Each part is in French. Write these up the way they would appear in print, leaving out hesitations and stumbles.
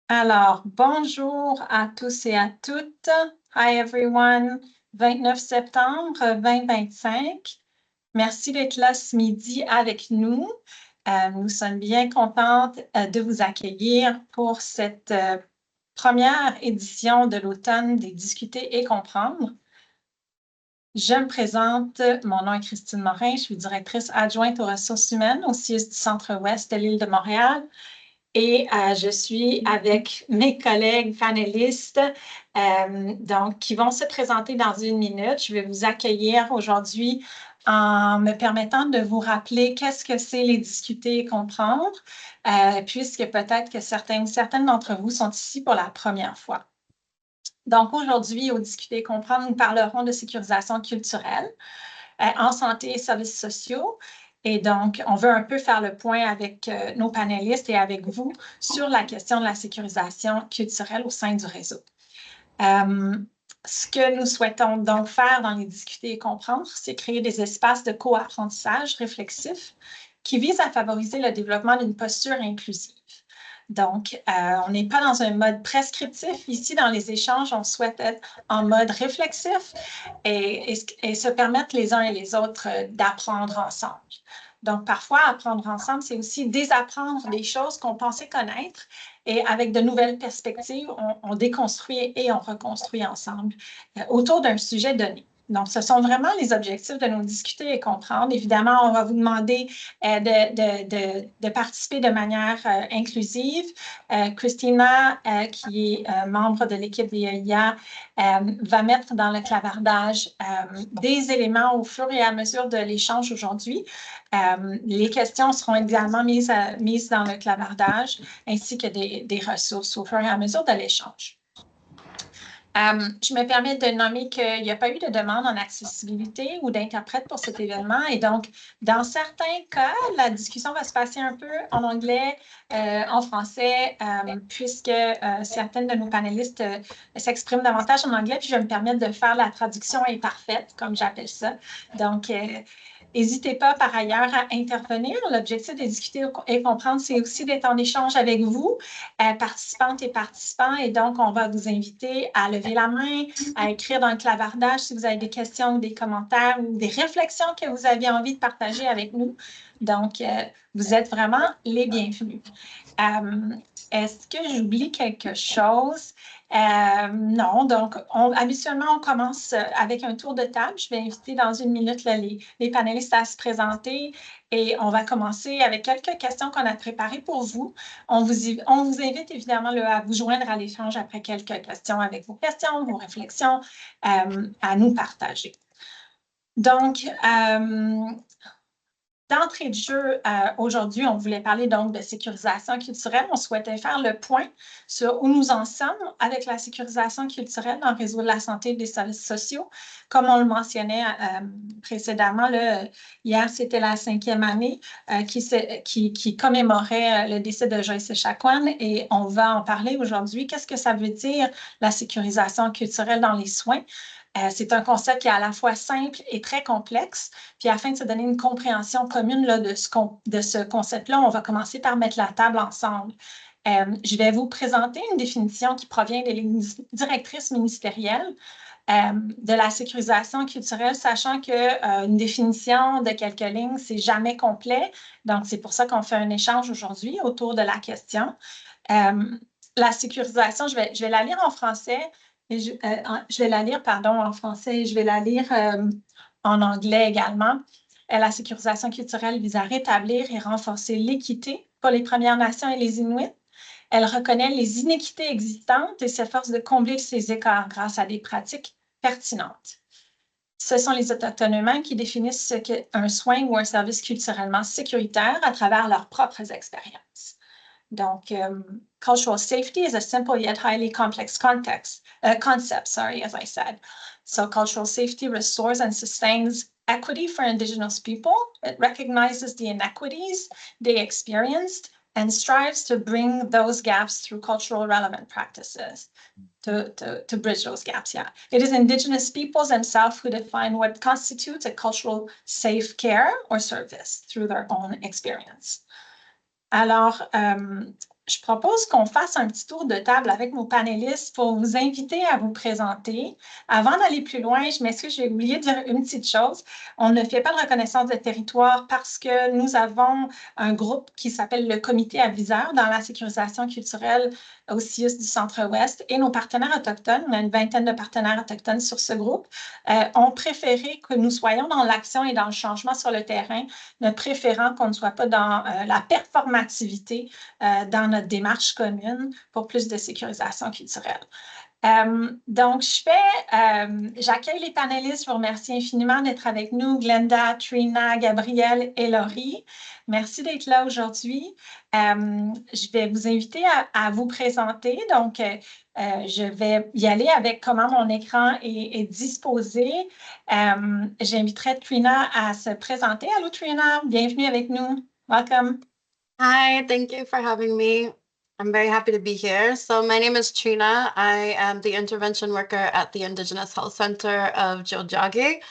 Alors, bonjour à tous et à toutes. Hi everyone. 29 septembre 2025. Merci d'être là ce midi avec nous. Nous sommes bien contentes de vous accueillir pour cette première édition de l'automne des Discuter et comprendre. Je me présente, mon nom est Christine Morin, je suis directrice adjointe aux ressources humaines au CIUS du Centre-Ouest de l'île de Montréal. Et je suis avec mes collègues panélistes qui vont se présenter dans une minute. Je vais vous accueillir aujourd'hui en me permettant de vous rappeler qu'est-ce que c'est les discuter et comprendre, puisque peut-être que certains ou certaines d'entre vous sont ici pour la première fois. Donc aujourd'hui, au discuter et comprendre, nous parlerons de sécurisation culturelle en santé et services sociaux. Et donc, on veut un peu faire le point avec nos panélistes et avec vous sur la question de la sécurisation culturelle au sein du réseau. Ce que nous souhaitons donc faire dans les discuter et comprendre, c'est créer des espaces de co-apprentissage réflexif qui visent à favoriser le développement d'une posture inclusive. Donc, on n'est pas dans un mode prescriptif. Ici, dans les échanges, on souhaite être en mode réflexif et se permettre les uns et les autres d'apprendre ensemble. Donc, parfois, apprendre ensemble, c'est aussi désapprendre des choses qu'on pensait connaître et avec de nouvelles perspectives, on déconstruit et on reconstruit ensemble autour d'un sujet donné. Donc, ce sont vraiment les objectifs de nous discuter et comprendre. Évidemment, on va vous demander de participer de manière inclusive. Christina, qui est membre de l'équipe d'IA, va mettre dans le clavardage des éléments au fur et à mesure de l'échange aujourd'hui. Les questions seront également mises dans le clavardage, ainsi que des ressources au fur et à mesure de l'échange. Je me permets de nommer qu'il n'y a pas eu de demande en accessibilité ou d'interprète pour cet événement. Et donc, dans certains cas, la discussion va se passer un peu en anglais, en français, puisque certaines de nos panélistes s'expriment davantage en anglais. Puis, je vais me permettre de faire la traduction imparfaite, comme j'appelle ça. Donc, n'hésitez pas par ailleurs à intervenir. L'objectif de discuter et comprendre, c'est aussi d'être en échange avec vous, participantes et participants. Et donc, on va vous inviter à lever la main, à écrire dans le clavardage si vous avez des questions ou des commentaires ou des réflexions que vous avez envie de partager avec nous. Donc, vous êtes vraiment les bienvenus. Est-ce que j'oublie quelque chose? Non, donc habituellement, on commence avec un tour de table. Je vais inviter dans une minute là, les panélistes à se présenter et on va commencer avec quelques questions qu'on a préparées pour vous. On vous invite évidemment là, à vous joindre à l'échange après quelques questions avec vos questions, vos réflexions à nous partager. Donc, d'entrée de jeu, aujourd'hui, on voulait parler donc de sécurisation culturelle. On souhaitait faire le point sur où nous en sommes avec la sécurisation culturelle dans le réseau de la santé et des services sociaux. Comme on le mentionnait précédemment, là, hier, c'était la 5e année qui commémorait le décès de Joyce Echaquan et on va en parler aujourd'hui. Qu'est-ce que ça veut dire, la sécurisation culturelle dans les soins? C'est un concept qui est à la fois simple et très complexe. Puis afin de se donner une compréhension commune là, de ce concept-là, on va commencer par mettre la table ensemble. Je vais vous présenter une définition qui provient des lignes directrices ministérielles de la sécurisation culturelle, sachant qu'une définition de quelques lignes, c'est jamais complet. Donc, c'est pour ça qu'on fait un échange aujourd'hui autour de la question. La sécurisation, je vais la lire en français. Je vais la lire, pardon, en français et je vais la lire en anglais également. La sécurisation culturelle vise à rétablir et renforcer l'équité pour les Premières Nations et les Inuits. Elle reconnaît les inéquités existantes et s'efforce de combler ces écarts grâce à des pratiques pertinentes. Ce sont les Autochtones eux-mêmes qui définissent ce qu'est un soin ou un service culturellement sécuritaire à travers leurs propres expériences. Donc, cultural safety is a simple yet highly complex concept, as I said. So cultural safety restores and sustains equity for Indigenous people. It recognizes the inequities they experienced and strives to bring those gaps through cultural relevant practices, to bridge those gaps, yeah. It is Indigenous peoples themselves who define what constitutes a cultural safe care or service through their own experience. Alors, je propose qu'on fasse un petit tour de table avec nos panélistes pour vous inviter à vous présenter. Avant d'aller plus loin, je m'excuse, j'ai oublié de dire une petite chose. On ne fait pas de reconnaissance de territoire parce que nous avons un groupe qui s'appelle le Comité aviseur dans la sécurisation culturelle au CIUS du Centre-Ouest et nos partenaires autochtones, on a une vingtaine de partenaires autochtones sur ce groupe, ont préféré que nous soyons dans l'action et dans le changement sur le terrain, ne préférant qu'on ne soit pas dans la performativité dans notre démarche commune pour plus de sécurisation culturelle. Donc, j'accueille les panélistes. Je vous remercie infiniment d'être avec nous, Glenda, Trina, Gabrielle et Laurie. Merci d'être là aujourd'hui. Je vais vous inviter à vous présenter. Donc, je vais y aller avec comment mon écran est disposé. J'inviterai Trina à se présenter. Allô, Trina, bienvenue avec nous. Welcome. Hi, thank you for having me. I'm very happy to be here. So my name is Trina. I am the intervention worker at the Indigenous Health Center of Tiohtià:ke.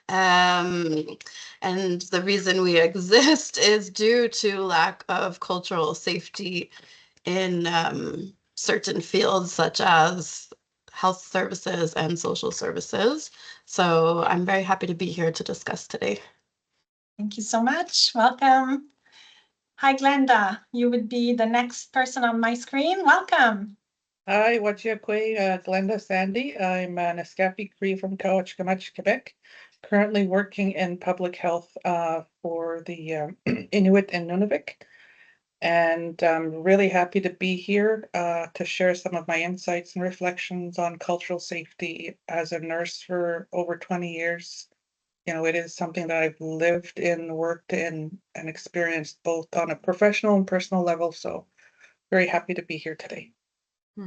And the reason we exist is due to lack of cultural safety in certain fields such as health services and social services. So I'm very happy to be here to discuss today. Thank you so much. Welcome. Hi, Glenda. You would be the next person on my screen. Welcome. Hi, Wachiakwe, Glenda Sandy. I'm an Escapi Cree from Kawachkamach, Quebec, currently working in public health for the Inuit and Nunavik. And I'm really happy to be here to share some of my insights and reflections on cultural safety as a nurse for over 20 years. You know, it is something that I've lived in, worked in, and experienced both on a professional and personal level. So very happy to be here today.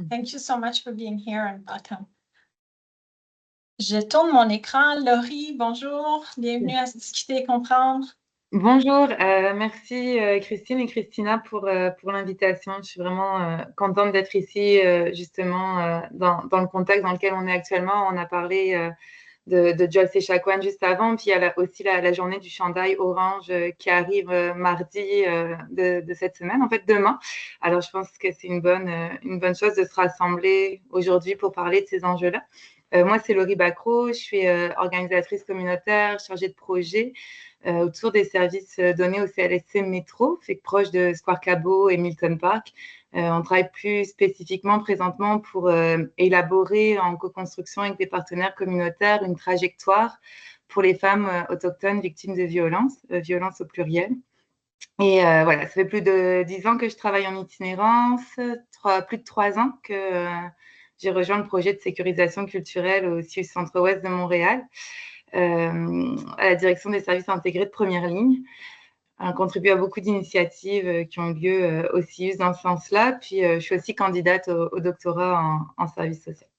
Thank you so much for being here and welcome. Je tourne mon écran. Laurie, bonjour. Bienvenue à Discuter et comprendre. Bonjour, merci Christine et Christina pour l'invitation. Je suis vraiment contente d'être ici justement dans le contexte dans lequel on est actuellement. On a parlé de Joyce Echaquan juste avant, puis il y a aussi la journée du chandail orange qui arrive mardi de cette semaine, en fait demain. Alors je pense que c'est une bonne chose de se rassembler aujourd'hui pour parler de ces enjeux-là. Moi, c'est Laurie Bacro, je suis organisatrice communautaire, chargée de projet autour des services donnés au CLSC Métro, fait proche de Square Cabot et Milton Park. On travaille plus spécifiquement présentement pour élaborer en co-construction avec des partenaires communautaires une trajectoire pour les femmes autochtones victimes de violences au pluriel. Et voilà, ça fait plus de 10 ans que je travaille en itinérance, plus de 3 ans que j'ai rejoint le projet de sécurisation culturelle au CIUS Centre-Ouest de Montréal, à la direction des services intégrés de première ligne. On contribue à beaucoup d'initiatives qui ont lieu au CIUS dans ce sens-là. Puis, je suis aussi candidate au doctorat en service social.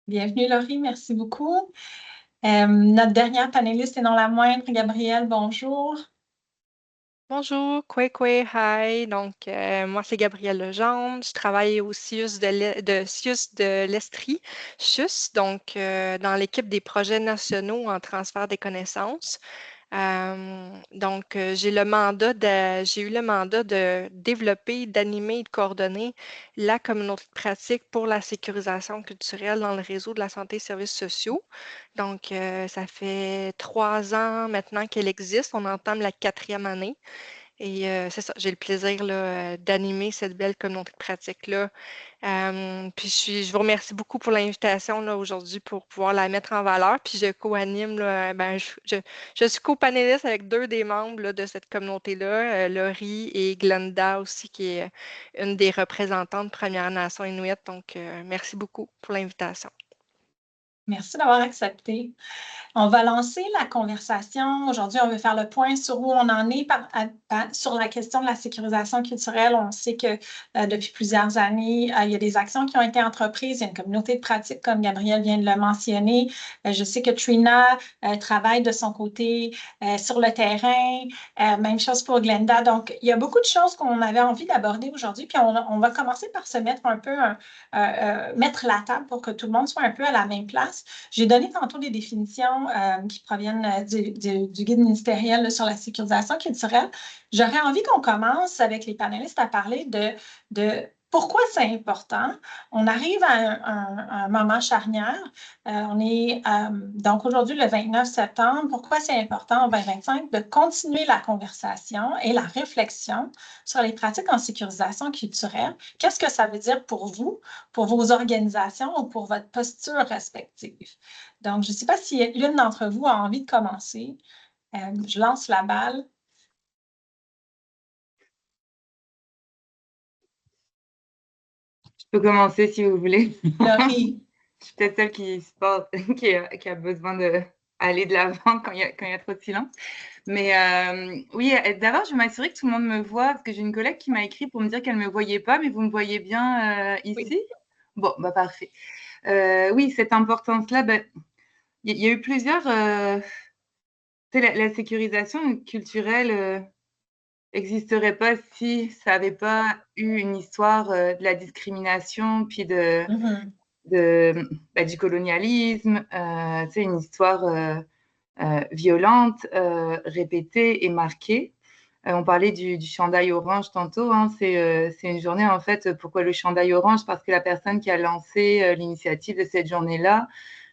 Bienvenue, Laurie. Merci beaucoup. Notre dernière panéliste et non la moindre, Gabrielle, bonjour. Bonjour, Kwekwe, hi. Donc, moi, c'est Gabrielle Legendre. Je travaille au CIUS de l'Estrie, CIUS, donc dans l'équipe des projets nationaux en transfert des connaissances. Donc, j'ai eu le mandat de développer, d'animer et de coordonner la communauté de pratique pour la sécurisation culturelle dans le réseau de la santé et services sociaux. Donc, ça fait 3 ans maintenant qu'elle existe. On entame la 4e année. Et c'est ça, j'ai le plaisir d'animer cette belle communauté de pratique-là. Puis je vous remercie beaucoup pour l'invitation aujourd'hui pour pouvoir la mettre en valeur. Puis je co-anime, je suis co-panéliste avec 2 des membres de cette communauté-là, Laurie et Glenda aussi, qui est une des représentantes Premières Nations Inuit. Donc, merci beaucoup pour l'invitation. Merci d'avoir accepté. On va lancer la conversation. Aujourd'hui, on veut faire le point sur où on en est sur la question de la sécurisation culturelle. On sait que depuis plusieurs années, il y a des actions qui ont été entreprises. Il y a une communauté de pratique, comme Gabrielle vient de le mentionner. Je sais que Trina travaille de son côté sur le terrain. Même chose pour Glenda. Donc, il y a beaucoup de choses qu'on avait envie d'aborder aujourd'hui. Puis, on va commencer par se mettre un peu, mettre la table pour que tout le monde soit un peu à la même place. place. J'ai donné tantôt des définitions qui proviennent du guide ministériel là, sur la sécurisation culturelle. J'aurais envie qu'on commence avec les panélistes à parler de pourquoi c'est important. On arrive à un moment charnière. On est donc aujourd'hui le 29 septembre. Pourquoi c'est important en 2025 de continuer la conversation et la réflexion sur les pratiques en sécurisation culturelle? Qu'est-ce que ça veut dire pour vous, pour vos organisations ou pour votre posture respective? Donc, je ne sais pas si l'une d'entre vous a envie de commencer. Je lance la balle. Je peux commencer si vous voulez. Laurie. Je suis peut-être celle qui a besoin d'aller de l'avant quand il y a trop de silence. Mais oui, d'abord, je vais m'assurer que tout le monde me voit, parce que j'ai une collègue qui m'a écrit pour me dire qu'elle ne me voyait pas, mais vous me voyez bien ici? Oui. Bon, bah parfait. Oui, cette importance-là, il y a eu plusieurs... la sécurisation culturelle n'existerait pas si ça n'avait pas eu une histoire de la discrimination, puis du colonialisme, une histoire violente, répétée et marquée. On parlait du chandail orange tantôt, hein, c'est une journée en fait, pourquoi le chandail orange? Parce que la personne qui a lancé l'initiative de cette journée-là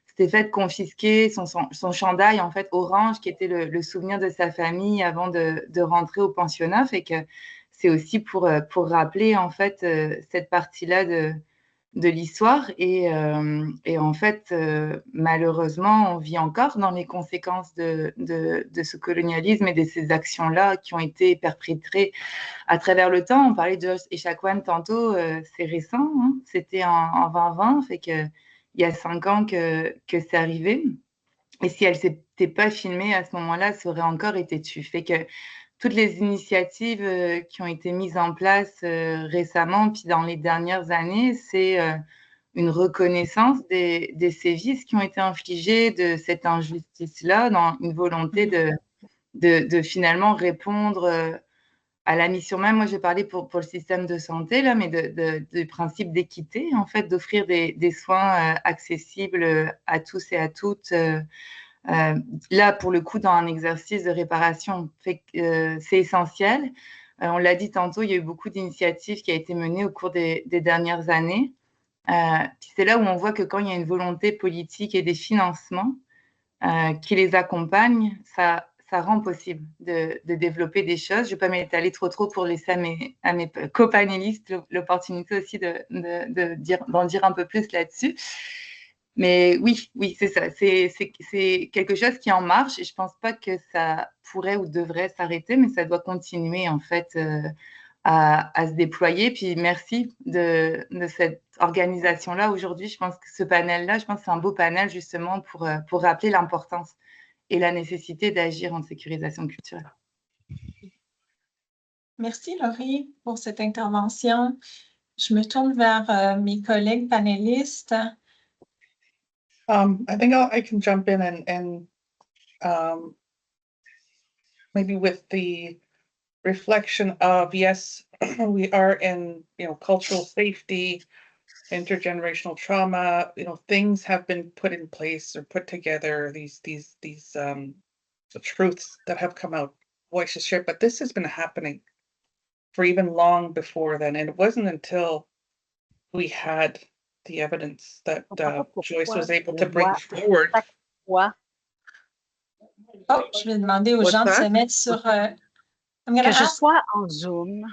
s'était fait confisquer son chandail en fait orange qui était le souvenir de sa famille avant de rentrer au pensionnat, fait que c'est aussi pour rappeler en fait cette partie-là de l'histoire et en fait malheureusement on vit encore dans les conséquences de ce colonialisme et de ces actions-là qui ont été perpétrées à travers le temps. On parlait de Joyce Echaquan tantôt, c'est récent, hein, c'était en 2020, fait que il y a 5 ans que c'est arrivé. Et si elle ne s'était pas filmée à ce moment-là, ça aurait encore été tu. Fait que toutes les initiatives qui ont été mises en place récemment, puis dans les dernières années, c'est une reconnaissance des sévices qui ont été infligés, de cette injustice-là, dans une volonté de finalement répondre à la mission même. Moi, j'ai parlé pour le système de santé, là, mais du principe d'équité, en fait, d'offrir des soins accessibles à tous et à toutes. Là, pour le coup, dans un exercice de réparation, c'est essentiel. On l'a dit tantôt, il y a eu beaucoup d'initiatives qui ont été menées au cours des dernières années. Puis c'est là où on voit que quand il y a une volonté politique et des financements qui les accompagnent, ça rend possible de développer des choses. Je ne vais pas m'étaler trop pour laisser à mes copanélistes l'opportunité aussi d'en dire un peu plus là-dessus. Mais oui, c'est ça. C'est quelque chose qui est en marche et je ne pense pas que ça pourrait ou devrait s'arrêter, mais ça doit continuer en fait à se déployer. Puis merci de cette organisation-là aujourd'hui. Je pense que ce panel-là, c'est un beau panel justement pour rappeler l'importance et la nécessité d'agir en sécurisation culturelle. Merci Laurie pour cette intervention. Je me tourne vers mes collègues panélistes. I think I can jump in and maybe with the reflection of, yes, we are in, cultural safety, intergenerational trauma, things have been put in place or put together, these the truths that have come out, voices shared, but this has been happening for even long before then. And it wasn't until we had the evidence that Joyce was able to bring forward. Oh, je vais demander aux gens de se mettre sur... que je sois en Zoom.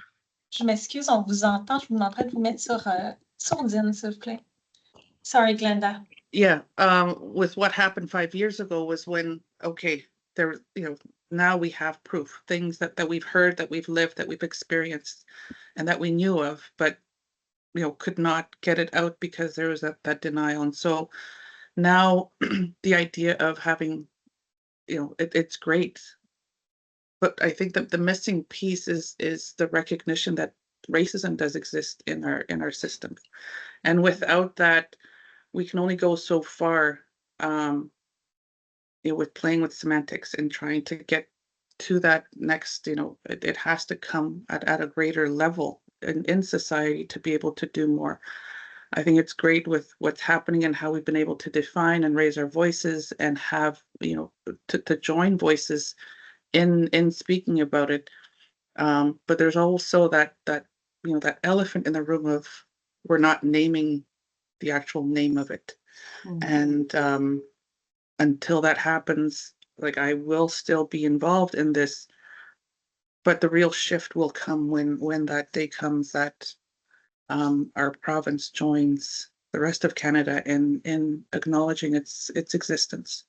Je m'excuse, on vous entend. Je vous demanderai de vous mettre sur sourdine, s'il vous plaît. Sorry, Glenda. Yeah, with what happened 5 years ago was when, okay, there, now we have proof, things that we've heard, that we've lived, that we've experienced, and that we knew of, but, could not get it out because there was that denial. And so now the idea of having, it's great. But I think that the missing piece is the recognition that racism does exist in our system. And without that, we can only go so far with playing with semantics and trying to get to that next, it has to come at a greater level in society to be able to do more. I think it's great with what's happening and how we've been able to define and raise our voices and have, to join voices in speaking about it. But there's also that elephant in the room of we're not naming the actual name of it. And until that happens, like, I will still be involved in this, but the real shift will come when that day comes that our province joins the rest of Canada in acknowledging its existence.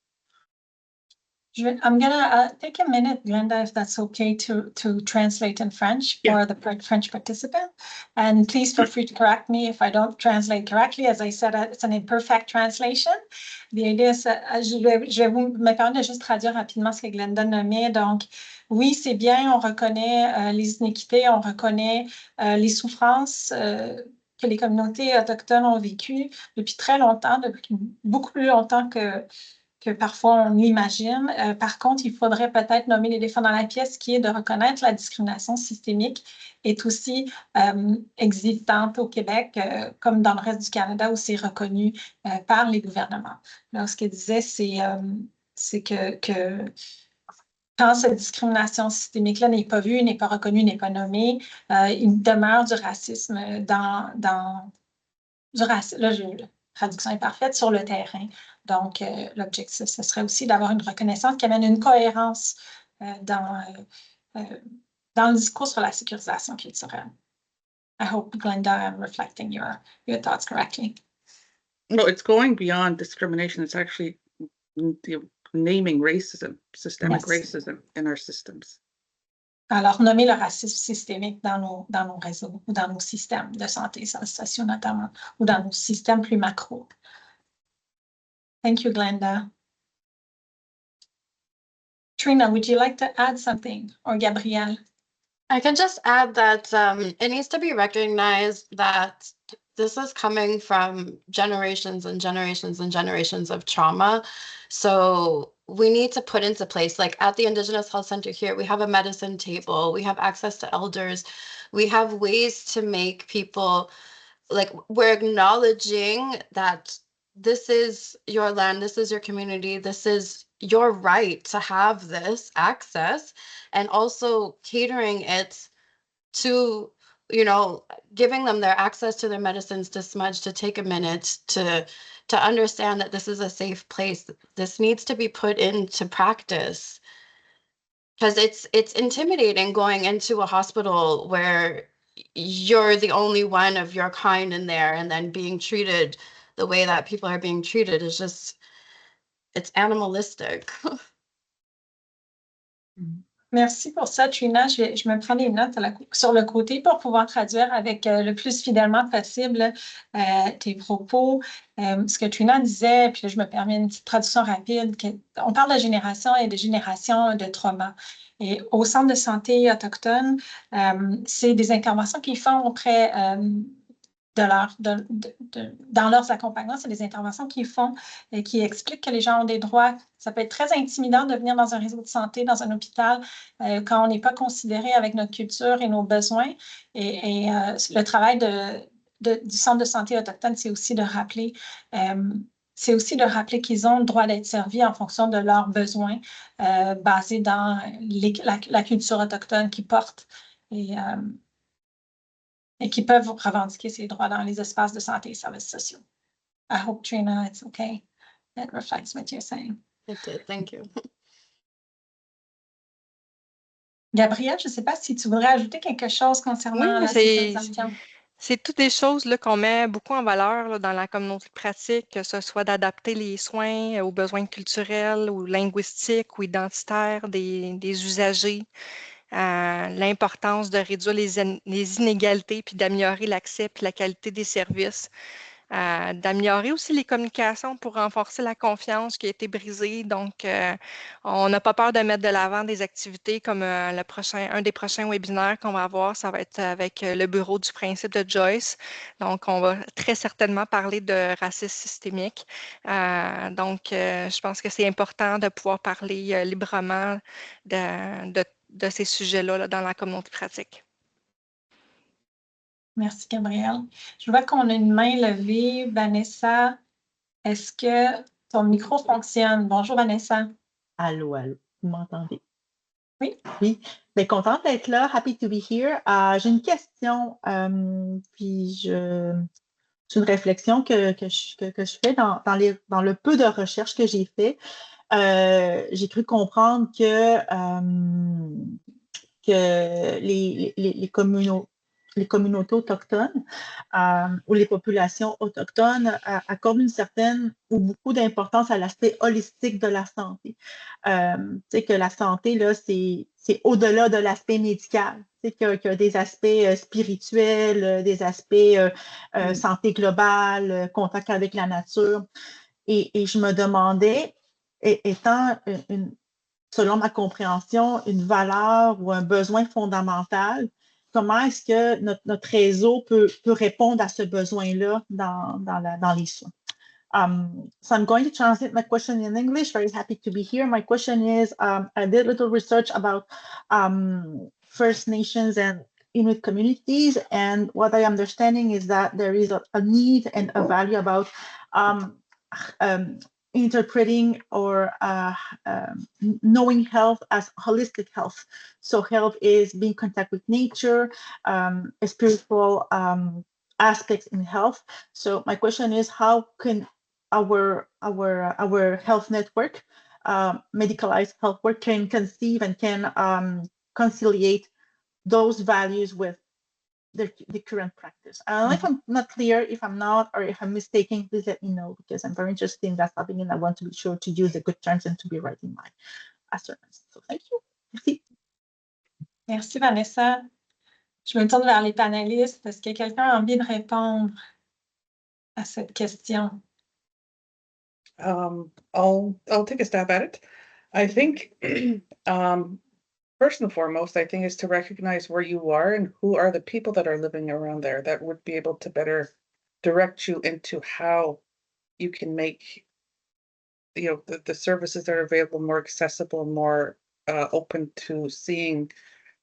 I'm gonna take a minute, Glenda, if that's okay, to translate in French for the French participant. And please feel free to correct me if I don't translate correctly. As I said, it's an imperfect translation. The idea is, je vais me permettre de juste traduire rapidement ce que Glenda nommait. Donc, oui, c'est bien, on reconnaît les inéquités, on reconnaît les souffrances que les communautés autochtones ont vécues depuis très longtemps, depuis beaucoup plus longtemps que parfois on imagine. Par contre, il faudrait peut-être nommer l'éléphant dans la pièce, qui est de reconnaître la discrimination systémique est aussi existante au Québec, comme dans le reste du Canada, où c'est reconnu par les gouvernements. Alors, ce qu'elle disait, c'est que quand cette discrimination systémique-là n'est pas vue, n'est pas reconnue, n'est pas nommée, il demeure du racisme du racisme. Là, la traduction est parfaite, sur le terrain. Donc, l'objectif, ce serait aussi d'avoir une reconnaissance qui amène une cohérence dans le discours sur la sécurisation culturelle. I hope, Glenda, I'm reflecting your thoughts correctly. No, it's going beyond discrimination. It's actually naming racism, systemic racism in our systems. Alors, nommer le racisme systémique dans nos réseaux ou dans nos systèmes de santé sociaux notamment, ou dans nos systèmes plus macro. Thank you, Glenda. Trina, would you like to add something? Or Gabrielle? I can just add that it needs to be recognized that this is coming from generations and generations and generations of trauma. So we need to put into place, like at the Indigenous Health Center here, we have a medicine table, we have access to elders, we have ways to make people, like, we're acknowledging that this is your land, this is your community, this is your right to have this access, and also catering it to, giving them their access to their medicines, to smudge, to take a minute to understand that this is a safe place. This needs to be put into practice, because it's intimidating going into a hospital where you're the only one of your kind in there, and then being treated the way that people are being treated is just, it's animalistic. Merci pour ça, Trina. Je me prends des notes sur le côté pour pouvoir traduire avec le plus fidèlement possible tes propos. Ce que Trina disait, puis là, je me permets une petite traduction rapide. On parle de génération et de génération de trauma. Et au Centre de santé autochtone, c'est des interventions qu'ils font auprès dans leurs accompagnements, c'est des interventions qu'ils font et qui expliquent que les gens ont des droits. Ça peut être très intimidant de venir dans un réseau de santé, dans un hôpital, quand on n'est pas considéré avec notre culture et nos besoins. Et le travail du Centre de santé autochtone, c'est aussi de rappeler qu'ils ont le droit d'être servis en fonction de leurs besoins, basés dans la culture autochtone qu'ils portent. Et qui peuvent revendiquer ces droits dans les espaces de santé et services sociaux. I hope, Trina, it's okay. It reflects what you're saying. It did, thank you. Gabrielle, je ne sais pas si tu voudrais ajouter quelque chose concernant la sécurisation. C'est toutes des choses qu'on met beaucoup en valeur là, dans la communauté pratique, que ce soit d'adapter les soins aux besoins culturels ou linguistiques ou identitaires des usagers. L'importance de réduire les inégalités puis d'améliorer l'accès et la qualité des services, d'améliorer aussi les communications pour renforcer la confiance qui a été brisée. Donc, on n'a pas peur de mettre de l'avant des activités comme un des prochains webinaires qu'on va avoir, ça va être avec le bureau du principe de Joyce. Donc, on va très certainement parler de racisme systémique. Donc, je pense que c'est important de pouvoir parler librement de ces sujets-là dans la communauté pratique. Merci, Gabrielle. Je vois qu'on a une main levée. Vanessa, est-ce que ton micro fonctionne? Bonjour, Vanessa. Allô, allô, vous m'entendez? Oui. Oui, bien, contente d'être là, happy to be here. J'ai une question, puis c'est une réflexion que je fais dans le peu de recherches que j'ai fait. J'ai cru comprendre que les communautés autochtones ou les populations autochtones accordent une certaine ou beaucoup d'importance à l'aspect holistique de la santé. Tu sais que la santé, là, c'est au-delà de l'aspect médical. Tu sais qu'il y a des aspects spirituels, des aspects santé globale, contact avec la nature. Et je me demandais, étant selon ma compréhension, une valeur ou un besoin fondamental, comment est-ce que notre réseau peut répondre à ce besoin-là dans les soins? So I'm going to translate my question in English. Very happy to be here. My question is, I did a little research about First Nations and Inuit communities, and what I understanding is that there is a need and a value about interpreting or knowing health as holistic health. So health is being in contact with nature, spiritual aspects in health. So my question is, how can our health network, medicalized health work, can conceive and can conciliate those values with the current practice? I don't know if I'm not clear, if I'm not, or if I'm mistaken, please let me know, because I'm very interested in that topic and I want to be sure to use the good terms and to be right in my assertions. So thank you. Merci. Merci, Vanessa. Je me tourne vers les panélistes. Est-ce que quelqu'un a envie de répondre à cette question? I'll take a stab at it. I think first and foremost, I think is to recognize where you are and who are the people that are living around there that would be able to better direct you into how you can make the services that are available more accessible, more open to seeing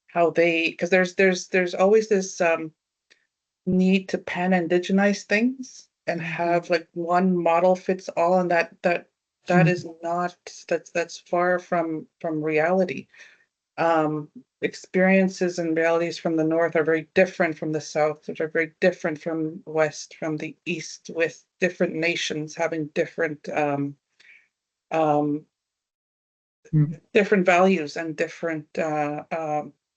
how they, because there's always this need to pan-indigenize things and have like one model fits all, and that is not, that's far from reality. Experiences and realities from the north are very different from the south, which are very different from west, from the east, with different nations having different different values and different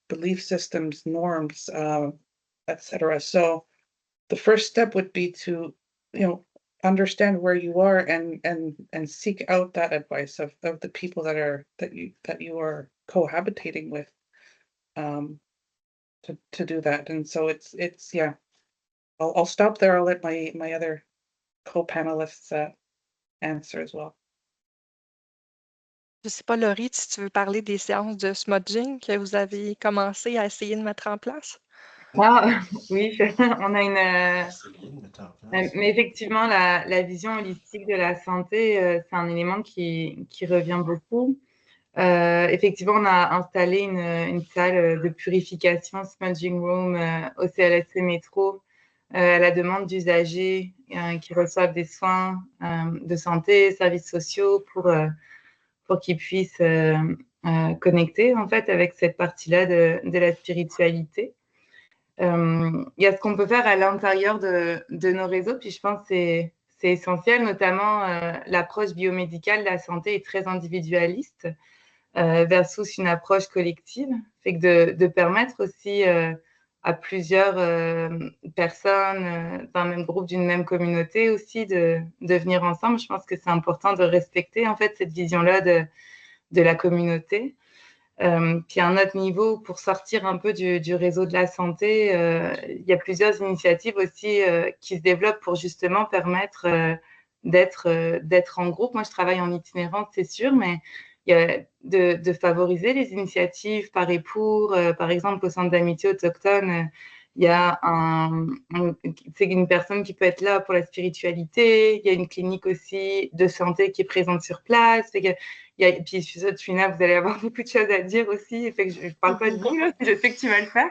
belief systems, norms, etc. So the first step would be to understand where you are and seek out that advice of the people that you are cohabitating with, to do that. And so it's yeah, I'll stop there. I'll let my other co-panelists answer as well. Je ne sais pas, Laurie, si tu veux parler des séances de smudging que vous avez commencé à essayer de mettre en place? Ah, oui, on a une... mais effectivement, la vision holistique de la santé, c'est un élément qui revient beaucoup. Effectivement, on a installé une salle de purification, smudging room, au CLSC Métro, à la demande d'usagers qui reçoivent des soins de santé, services sociaux, pour qu'ils puissent connecter en fait avec cette partie-là de la spiritualité. Il y a ce qu'on peut faire à l'intérieur de nos réseaux, puis je pense que c'est essentiel, notamment l'approche biomédicale de la santé est très individualiste versus une approche collective, fait que de permettre aussi à plusieurs personnes d'un même groupe, d'une même communauté aussi de venir ensemble. Je pense que c'est important de respecter en fait cette vision-là de la communauté. Puis à un autre niveau, pour sortir un peu du réseau de la santé, il y a plusieurs initiatives aussi qui se développent pour justement permettre d'être en groupe. Moi, je travaille en itinérance, c'est sûr, mais il y a de favoriser les initiatives par et pour. Par exemple, au Centre d'amitié autochtone, il y a c'est une personne qui peut être là pour la spiritualité. Il y a une clinique aussi de santé qui est présente sur place. Et puis, je suis sûre, Twina, vous allez avoir beaucoup de choses à dire aussi. Fait que je ne parle pas de vous, là, je sais que tu vas le faire.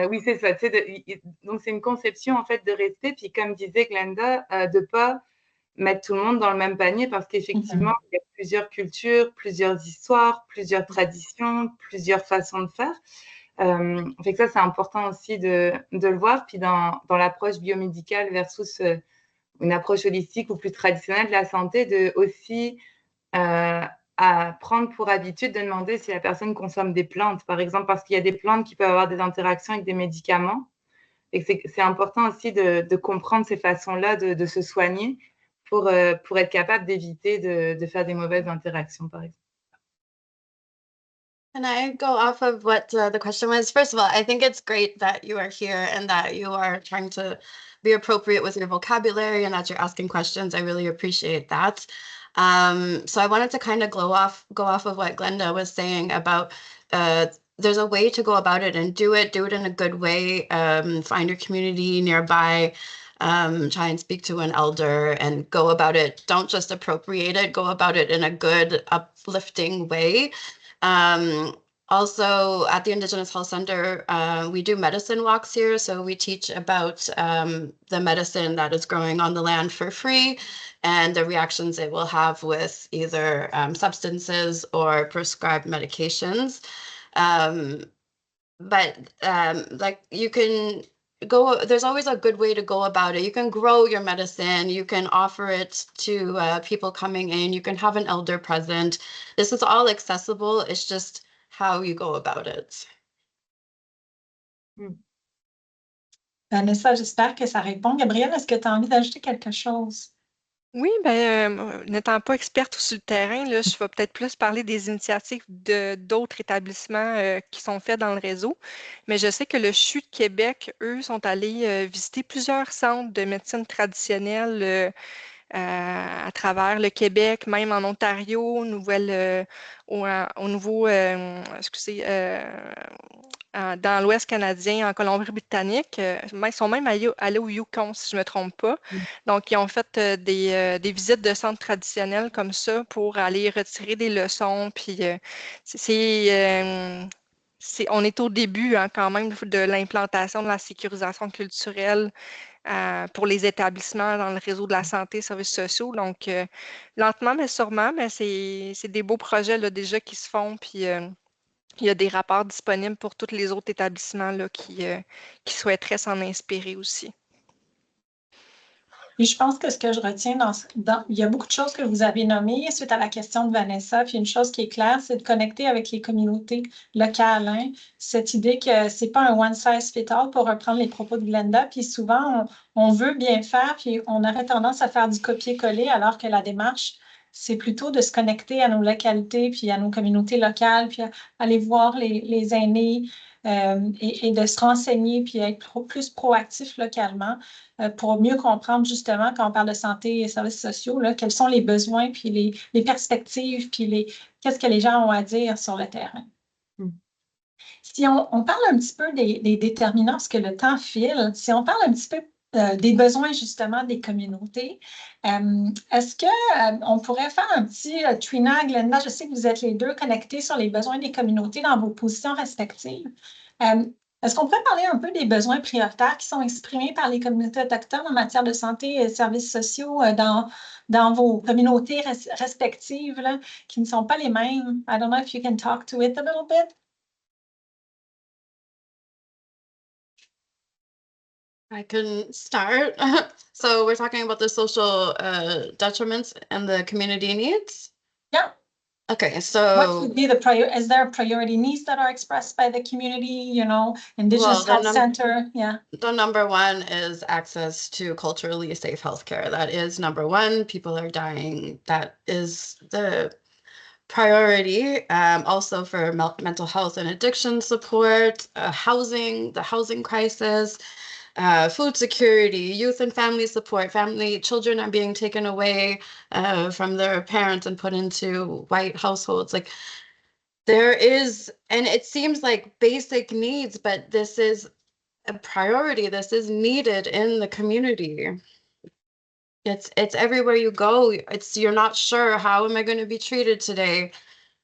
Oui, c'est ça. Donc, c'est une conception, en fait, de respect. Puis, comme disait Glenda, de ne pas mettre tout le monde dans le même panier parce qu'effectivement, il y a plusieurs cultures, plusieurs histoires, plusieurs traditions, plusieurs façons de faire. Fait que ça, c'est important aussi de le voir. Puis dans l'approche biomédicale versus une approche holistique ou plus traditionnelle de la santé, de aussi à prendre pour habitude de demander si la personne consomme des plantes, par exemple, parce qu'il y a des plantes qui peuvent avoir des interactions avec des médicaments. Et c'est important aussi de comprendre ces façons-là de se soigner pour être capable d'éviter de faire des mauvaises interactions, par exemple. Can I go off of what the question was? First of all, I think it's great that you are here and that you are trying to be appropriate with your vocabulary and that you're asking questions. I really appreciate that. So I wanted to kind of go off of what Glenda was saying about there's a way to go about it and do it in a good way. Find your community nearby. Try and speak to an elder and go about it. Don't just appropriate it. Go about it in a good, uplifting way. Also at the Indigenous Health Center, we do medicine walks here. So we teach about the medicine that is growing on the land for free and the reactions it will have with either substances or prescribed medications. But like you can go, there's always a good way to go about it. You can grow your medicine, you can offer it to people coming in, you can have an elder present. This is all accessible. It's just how you go about it. Vanessa, j'espère que ça répond. Gabrielle, est-ce que tu as envie d'ajouter quelque chose? Oui, ben, n'étant pas experte sur le terrain, là, je vais peut-être plus parler des initiatives d'autres établissements qui sont faits dans le réseau. Mais je sais que le CHU de Québec, eux, sont allés visiter plusieurs centres de médecine traditionnelle à travers le Québec, même en Ontario, au nouveau, excusez, dans l'Ouest canadien, en Colombie-Britannique. Ils sont même allés au Yukon, si je ne me trompe pas. Donc, ils ont fait des visites de centres traditionnels comme ça pour aller retirer des leçons. Puis, on est au début quand même de l'implantation de la sécurisation culturelle pour les établissements dans le réseau de la santé et services sociaux. Donc, lentement, mais sûrement, mais c'est des beaux projets là, déjà qui se font. Puis, il y a des rapports disponibles pour tous les autres établissements là, qui souhaiteraient s'en inspirer aussi. Puis je pense que ce que je retiens il y a beaucoup de choses que vous avez nommées suite à la question de Vanessa. Puis une chose qui est claire, c'est de connecter avec les communautés locales. Hein. Cette idée que c'est pas un one size fit all pour reprendre les propos de Glenda. Puis souvent, on veut bien faire, puis on aurait tendance à faire du copier-coller, alors que la démarche, c'est plutôt de se connecter à nos localités, puis à nos communautés locales, puis aller voir les aînés et de se renseigner, puis être plus proactif localement pour mieux comprendre justement quand on parle de santé et services sociaux, là, quels sont les besoins, puis les perspectives, puis qu'est-ce que les gens ont à dire sur le terrain. Si on parle un petit peu des déterminants, parce que le temps file, si on parle un petit peu des besoins justement des communautés. Est-ce qu'on pourrait faire un petit Twina, Glenda, je sais que vous êtes les deux connectés sur les besoins des communautés dans vos positions respectives. Est-ce qu'on pourrait parler un peu des besoins prioritaires qui sont exprimés par les communautés autochtones en matière de santé et services sociaux dans vos communautés respectives là, qui ne sont pas les mêmes? I don't know if you can talk to it a little bit. I can start. So we're talking about the social detriments and the community needs? Yeah. Okay, so what would be is there priority needs that are expressed by the community, Indigenous Health Center? Yeah. The number one is access to culturally safe healthcare. That is number one. People are dying. That is the priority. Also for mental health and addiction support, housing, the housing crisis, food security, youth and family support. Children are being taken away from their parents and put into white households. Like there is, and it seems like basic needs, but this is a priority. This is needed in the community. It's everywhere you go. You're not sure, how am I going to be treated today?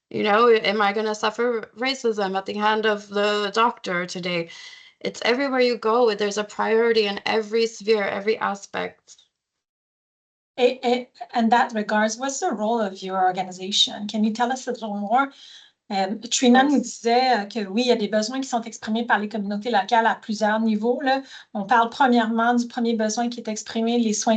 You know, am I going to suffer racism at the hand of the doctor today? It's everywhere you go. There's a priority in every sphere, every aspect. In that regards, what's the role of your organization? Can you tell us a little more? Trina nous disait que oui, il y a des besoins qui sont exprimés par les communautés locales à plusieurs niveaux, là. On parle premièrement du premier besoin qui est exprimé, les soins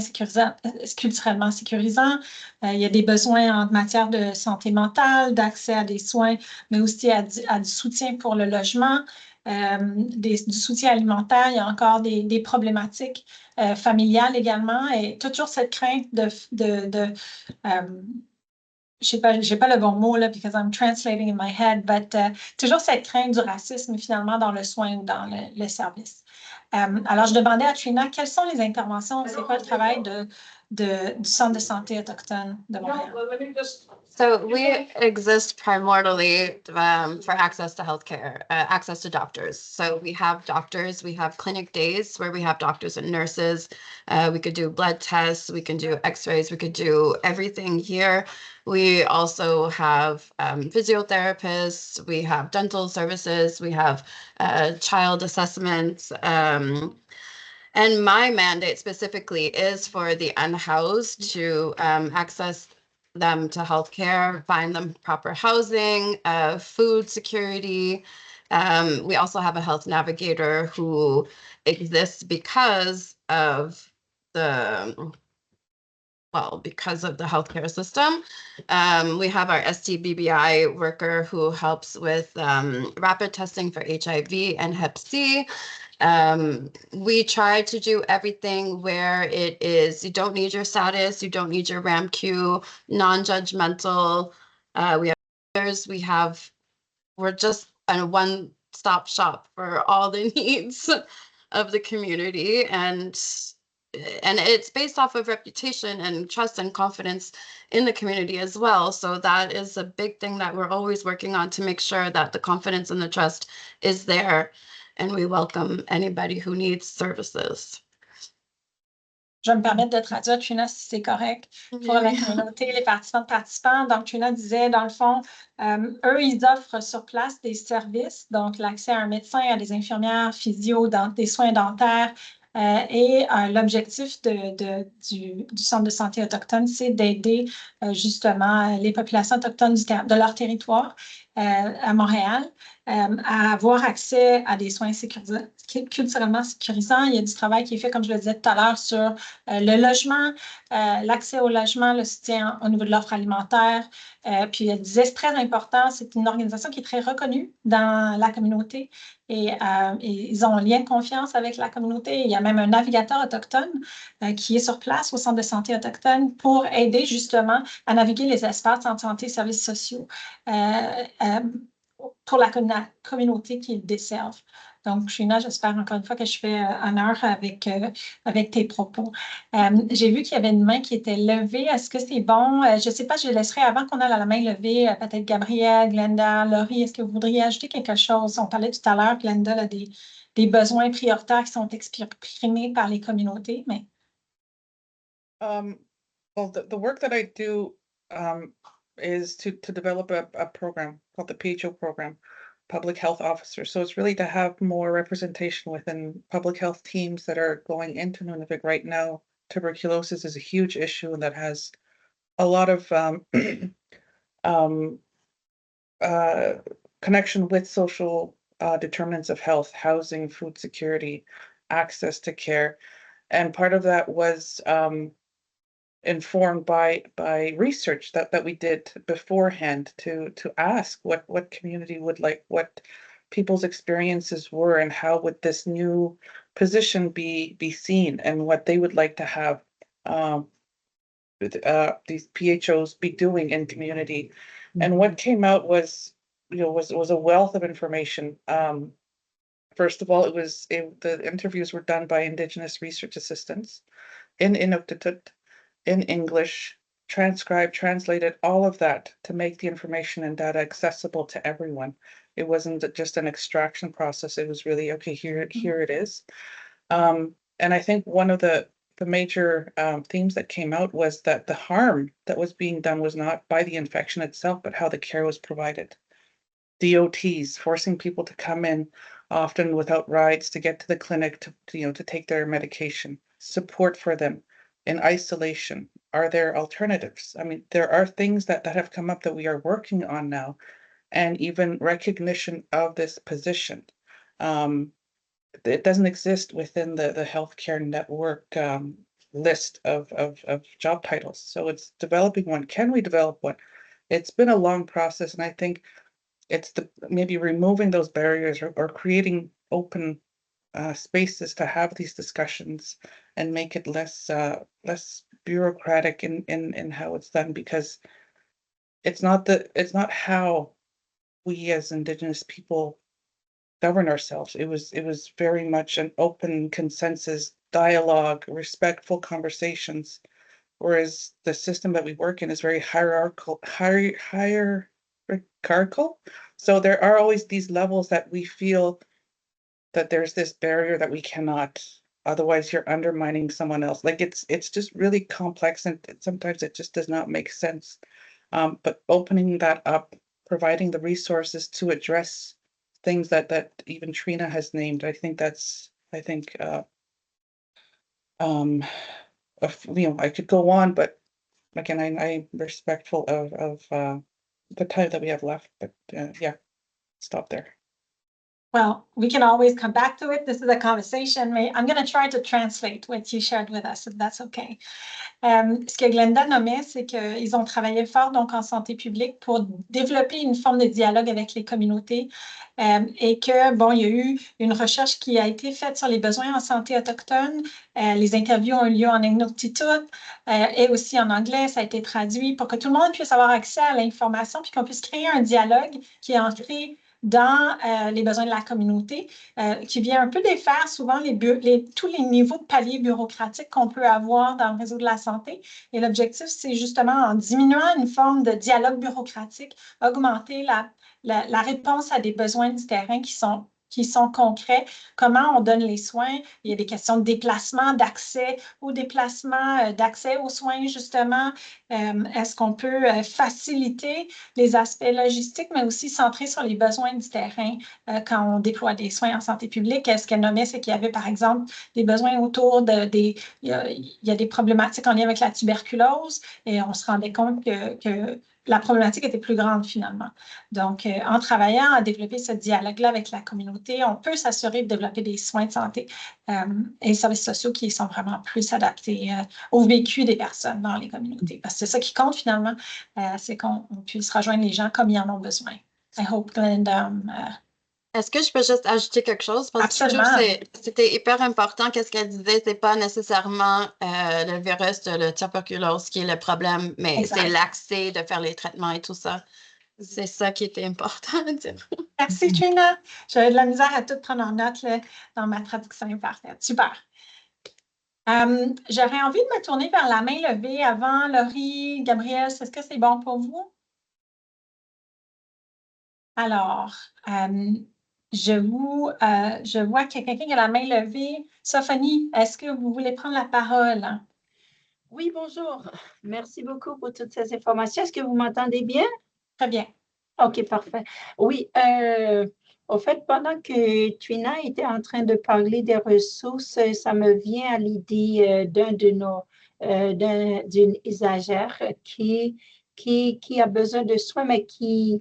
culturellement sécurisants. Il y a des besoins en matière de santé mentale, d'accès à des soins, mais aussi à du soutien pour le logement, du soutien alimentaire. Il y a encore des problématiques familiales également, et toujours cette crainte je n'ai pas le bon mot là, because I'm translating in my head, but toujours cette crainte du racisme finalement dans le soin ou dans le service. Alors, je demandais à Trina, quelles sont les interventions, c'est quoi le travail du Centre de santé autochtone de Montréal? So we exist primarily for access to healthcare, access to doctors. So we have doctors, we have clinic days where we have doctors and nurses. We could do blood tests, we can do x-rays, we could do everything here. We also have physiotherapists, we have dental services, we have child assessments. And my mandate specifically is for the unhoused to access them to healthcare, find them proper housing, food security. We also have a health navigator who exists because of the healthcare system. We have our STBBI worker who helps with rapid testing for HIV and Hep C. We try to do everything where it is, you don't need your status, you don't need your RAMQ, non-judgmental. We're just a one-stop shop for all the needs of the community, and it's based off of reputation and trust and confidence in the community as well. So that is a big thing that we're always working on, to make sure that the confidence and the trust is there, and we welcome anybody who needs services. Je vais me permettre de traduire, Trina, si c'est correct, pour la communauté, les participants. Donc, Trina disait, dans le fond, eux, ils offrent sur place des services, donc l'accès à un médecin, à des infirmières, physio, des soins dentaires. Et l'objectif du Centre de santé autochtone, c'est d'aider justement les populations autochtones de leur territoire à Montréal à avoir accès à des soins culturellement sécurisants. Il y a du travail qui est fait, comme je le disais tout à l'heure, sur le logement, l'accès au logement, le soutien au niveau de l'offre alimentaire. Puis elle disait, c'est très important, c'est une organisation qui est très reconnue dans la communauté, et ils ont un lien de confiance avec la communauté. Il y a même un navigateur autochtone qui est sur place au Centre de santé autochtone pour aider justement à naviguer les espaces en santé et services sociaux pour la communauté qu'ils desservent. Donc, Trina, j'espère encore une fois que je fais honneur avec tes propos. J'ai vu qu'il y avait une main qui était levée. Est-ce que c'est bon? Je ne sais pas, je laisserai, avant qu'on ait la main levée, peut-être Gabrielle, Glenda, Laurie, est-ce que vous voudriez ajouter quelque chose? On parlait tout à l'heure, Glenda, là, des besoins prioritaires qui sont exprimés par les communautés, mais... Well, the work that I do is to develop a program called the PHO program, Public Health Officer. So it's really to have more representation within public health teams that are going into Nunavik right now. Tuberculosis is a huge issue that has a lot of connection with social determinants of health, housing, food security, access to care. And part of that was informed by research that we did beforehand to ask what community would like, what people's experiences were, and how would this new position be seen, and what they would like to have these PHOs be doing in community. Mm-hmm. And what came out was a wealth of information. First of all, the interviews were done by Indigenous research assistants in Inuktitut, in English, transcribed, translated, all of that to make the information and data accessible to everyone. It wasn't just an extraction process. It was really, okay, here it is. And I think one of the major themes that came out was that the harm that was being done was not by the infection itself, but how the care was provided. DOTs, forcing people to come in often without rides to get to the clinic to take their medication, support for them in isolation. Are there alternatives? I mean, there are things that have come up that we are working on now, and even recognition of this position. It doesn't exist within the healthcare network list of job titles. So it's developing one. Can we develop one? It's been a long process, and I think it's maybe removing those barriers or creating open spaces to have these discussions and make it less bureaucratic in how it's done, because it's not how we as Indigenous people govern ourselves. It was very much an open consensus dialogue, respectful conversations, whereas the system that we work in is very hierarchical. So there are always these levels that we feel that there's this barrier that we cannot, otherwise you're undermining someone else. Like it's just really complex, and sometimes it just does not make sense. But opening that up, providing the resources to address things that even Trina has named, I think I could go on, but again, I'm respectful of the time that we have left, but yeah, stop there. Well, we can always come back to it. This is a conversation. I'm going to try to translate what you shared with us, if that's okay. Ce que Glenda nommait, c'est qu'ils ont travaillé fort donc en santé publique pour développer une forme de dialogue avec les communautés et que, bon, il y a eu une recherche qui a été faite sur les besoins en santé autochtone. Les interviews ont eu lieu en Inuktitut et aussi en anglais. Ça a été traduit pour que tout le monde puisse avoir accès à l'information puis qu'on puisse créer un dialogue qui est ancré dans les besoins de la communauté, qui vient un peu défaire souvent tous les niveaux de paliers bureaucratiques qu'on peut avoir dans le réseau de la santé. Et l'objectif, c'est justement en diminuant une forme de dialogue bureaucratique, augmenter la réponse à des besoins du terrain qui sont concrets, comment on donne les soins. Il y a des questions de déplacement, d'accès aux déplacements, d'accès aux soins, justement. Est-ce qu'on peut faciliter les aspects logistiques, mais aussi centrer sur les besoins du terrain quand on déploie des soins en santé publique? Ce qu'elle nommait, c'est qu'il y avait, par exemple, des besoins autour il y a des problématiques en lien avec la tuberculose, et on se rendait compte que la problématique était plus grande finalement. Donc, en travaillant à développer ce dialogue-là avec la communauté, on peut s'assurer de développer des soins de santé et services sociaux qui sont vraiment plus adaptés au vécu des personnes dans les communautés. Parce que c'est ça qui compte finalement, c'est qu'on puisse rejoindre les gens comme ils en ont besoin. I hope, Glenda. Est-ce que je peux juste ajouter quelque chose? Parce Absolument. que c'était hyper important. Qu'est-ce qu'elle disait? C'est pas nécessairement le virus de la tuberculose qui est le problème, mais c'est l'accès de faire les traitements et tout ça. C'est ça qui était important à dire. Merci, Trina. J'avais de la misère à tout prendre en note là, dans ma traduction imparfaite. Super. J'aurais envie de me tourner vers la main levée avant. Laurie, Gabrielle, est-ce que c'est bon pour vous? Alors, je vois qu'il y a quelqu'un qui a la main levée. Sophonie, est-ce que vous voulez prendre la parole? Oui, bonjour. Merci beaucoup pour toutes ces informations. Est-ce que vous m'entendez bien? Très bien. OK, parfait. Oui, au fait, pendant que Trina était en train de parler des ressources, ça me vient à l'idée d'une usagère qui a besoin de soins, mais qui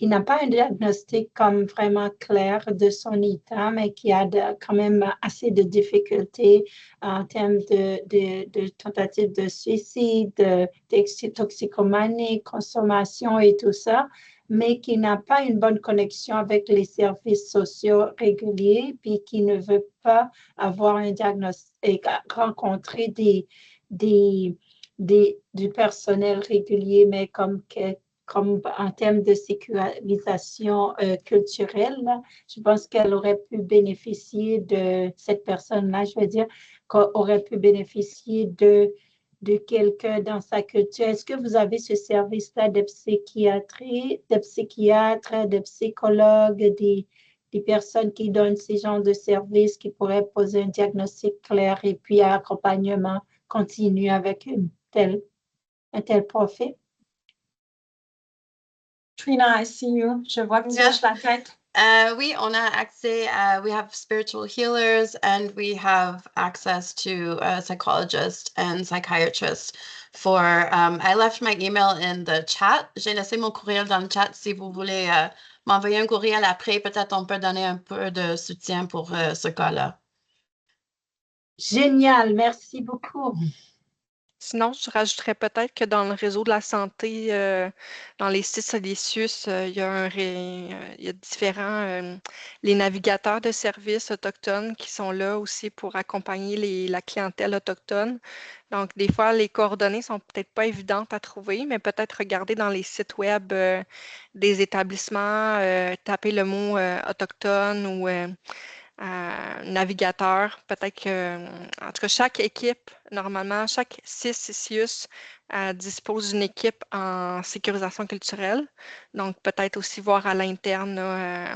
n'a pas un diagnostic comme vraiment clair de son état, mais qui a quand même assez de difficultés en termes de tentatives de suicide, de toxicomanie, consommation et tout ça, mais qui n'a pas une bonne connexion avec les services sociaux réguliers, puis qui ne veut pas avoir un diagnostic, rencontrer du personnel régulier, mais comme en termes de sécurisation culturelle, là, je pense qu'elle aurait pu bénéficier de cette personne-là, je veux dire, qu'aurait pu bénéficier de quelqu'un dans sa culture. Est-ce que vous avez ce service-là de psychiatrie, de psychiatres, de psychologues, des personnes qui donnent ces genres de services, qui pourraient poser un diagnostic clair et puis un accompagnement continu avec un tel profil? Trina, I see you. Je vois que tu hoches la tête. Oui, on a accès, we have spiritual healers and we have access to a psychologist and psychiatrist for, I left my email in the chat. J'ai laissé mon courriel dans le chat si vous voulez m'envoyer un courriel après. Peut-être on peut donner un peu de soutien pour ce cas-là. Génial, merci beaucoup. Sinon, je rajouterais peut-être que dans le réseau de la santé, dans les CIS et les CIUS, il y a différents, les navigateurs de services autochtones qui sont là aussi pour accompagner la clientèle autochtone. Donc, des fois, les coordonnées sont peut-être pas évidentes à trouver, mais peut-être regarder dans les sites web des établissements, taper le mot autochtone ou navigateur. Peut-être que, en tout cas, chaque équipe, normalement, chaque CIS dispose d'une équipe en sécurisation culturelle. Donc, peut-être aussi voir à l'interne,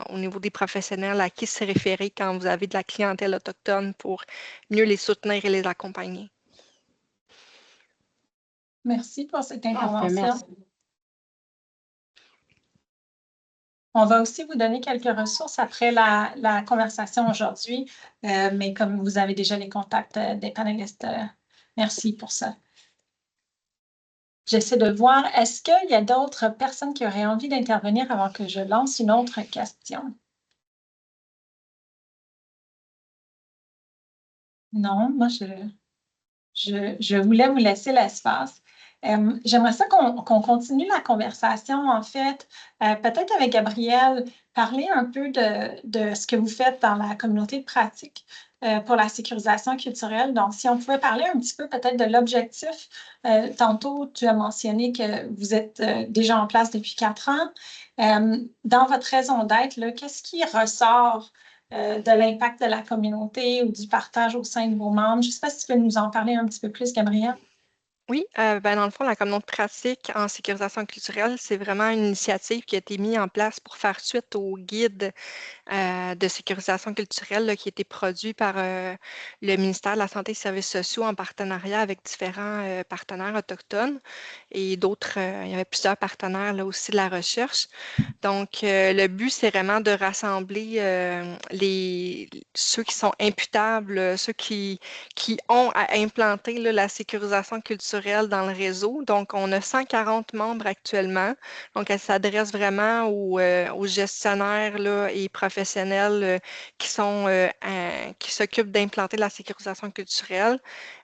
au niveau des professionnels, à qui se référer quand vous avez de la clientèle autochtone pour mieux les soutenir et les accompagner. Merci pour cette Parfait, intervention. merci. On va aussi vous donner quelques ressources après la conversation aujourd'hui, mais comme vous avez déjà les contacts des panélistes, merci pour ça. J'essaie de voir, est-ce qu'il y a d'autres personnes qui auraient envie d'intervenir avant que je lance une autre question? Non, moi, je voulais vous laisser l'espace. J'aimerais ça qu'on continue la conversation, en fait, peut-être avec Gabrielle, parler un peu de ce que vous faites dans la communauté de pratique pour la sécurisation culturelle. Donc, si on pouvait parler un petit peu peut-être de l'objectif. Tantôt, tu as mentionné que vous êtes déjà en place depuis 4 ans. Dans votre raison d'être, qu'est-ce qui ressort de l'impact de la communauté ou du partage au sein de vos membres? Je ne sais pas si tu peux nous en parler un petit peu plus, Gabrielle. Oui, dans le fond, la communauté de pratique en sécurisation culturelle, c'est vraiment une initiative qui a été mise en place pour faire suite au guide de sécurisation culturelle là, qui a été produit par le ministère de la Santé et des Services sociaux en partenariat avec différents partenaires autochtones et d'autres, il y avait plusieurs partenaires là, aussi de la recherche. Donc, le but, c'est vraiment de rassembler ceux qui sont imputables, ceux qui ont à implanter là, la sécurisation culturelle dans le réseau. Donc, on a 140 membres actuellement. Donc, elle s'adresse vraiment aux gestionnaires là, et professionnels qui s'occupent d'implanter la sécurisation culturelle.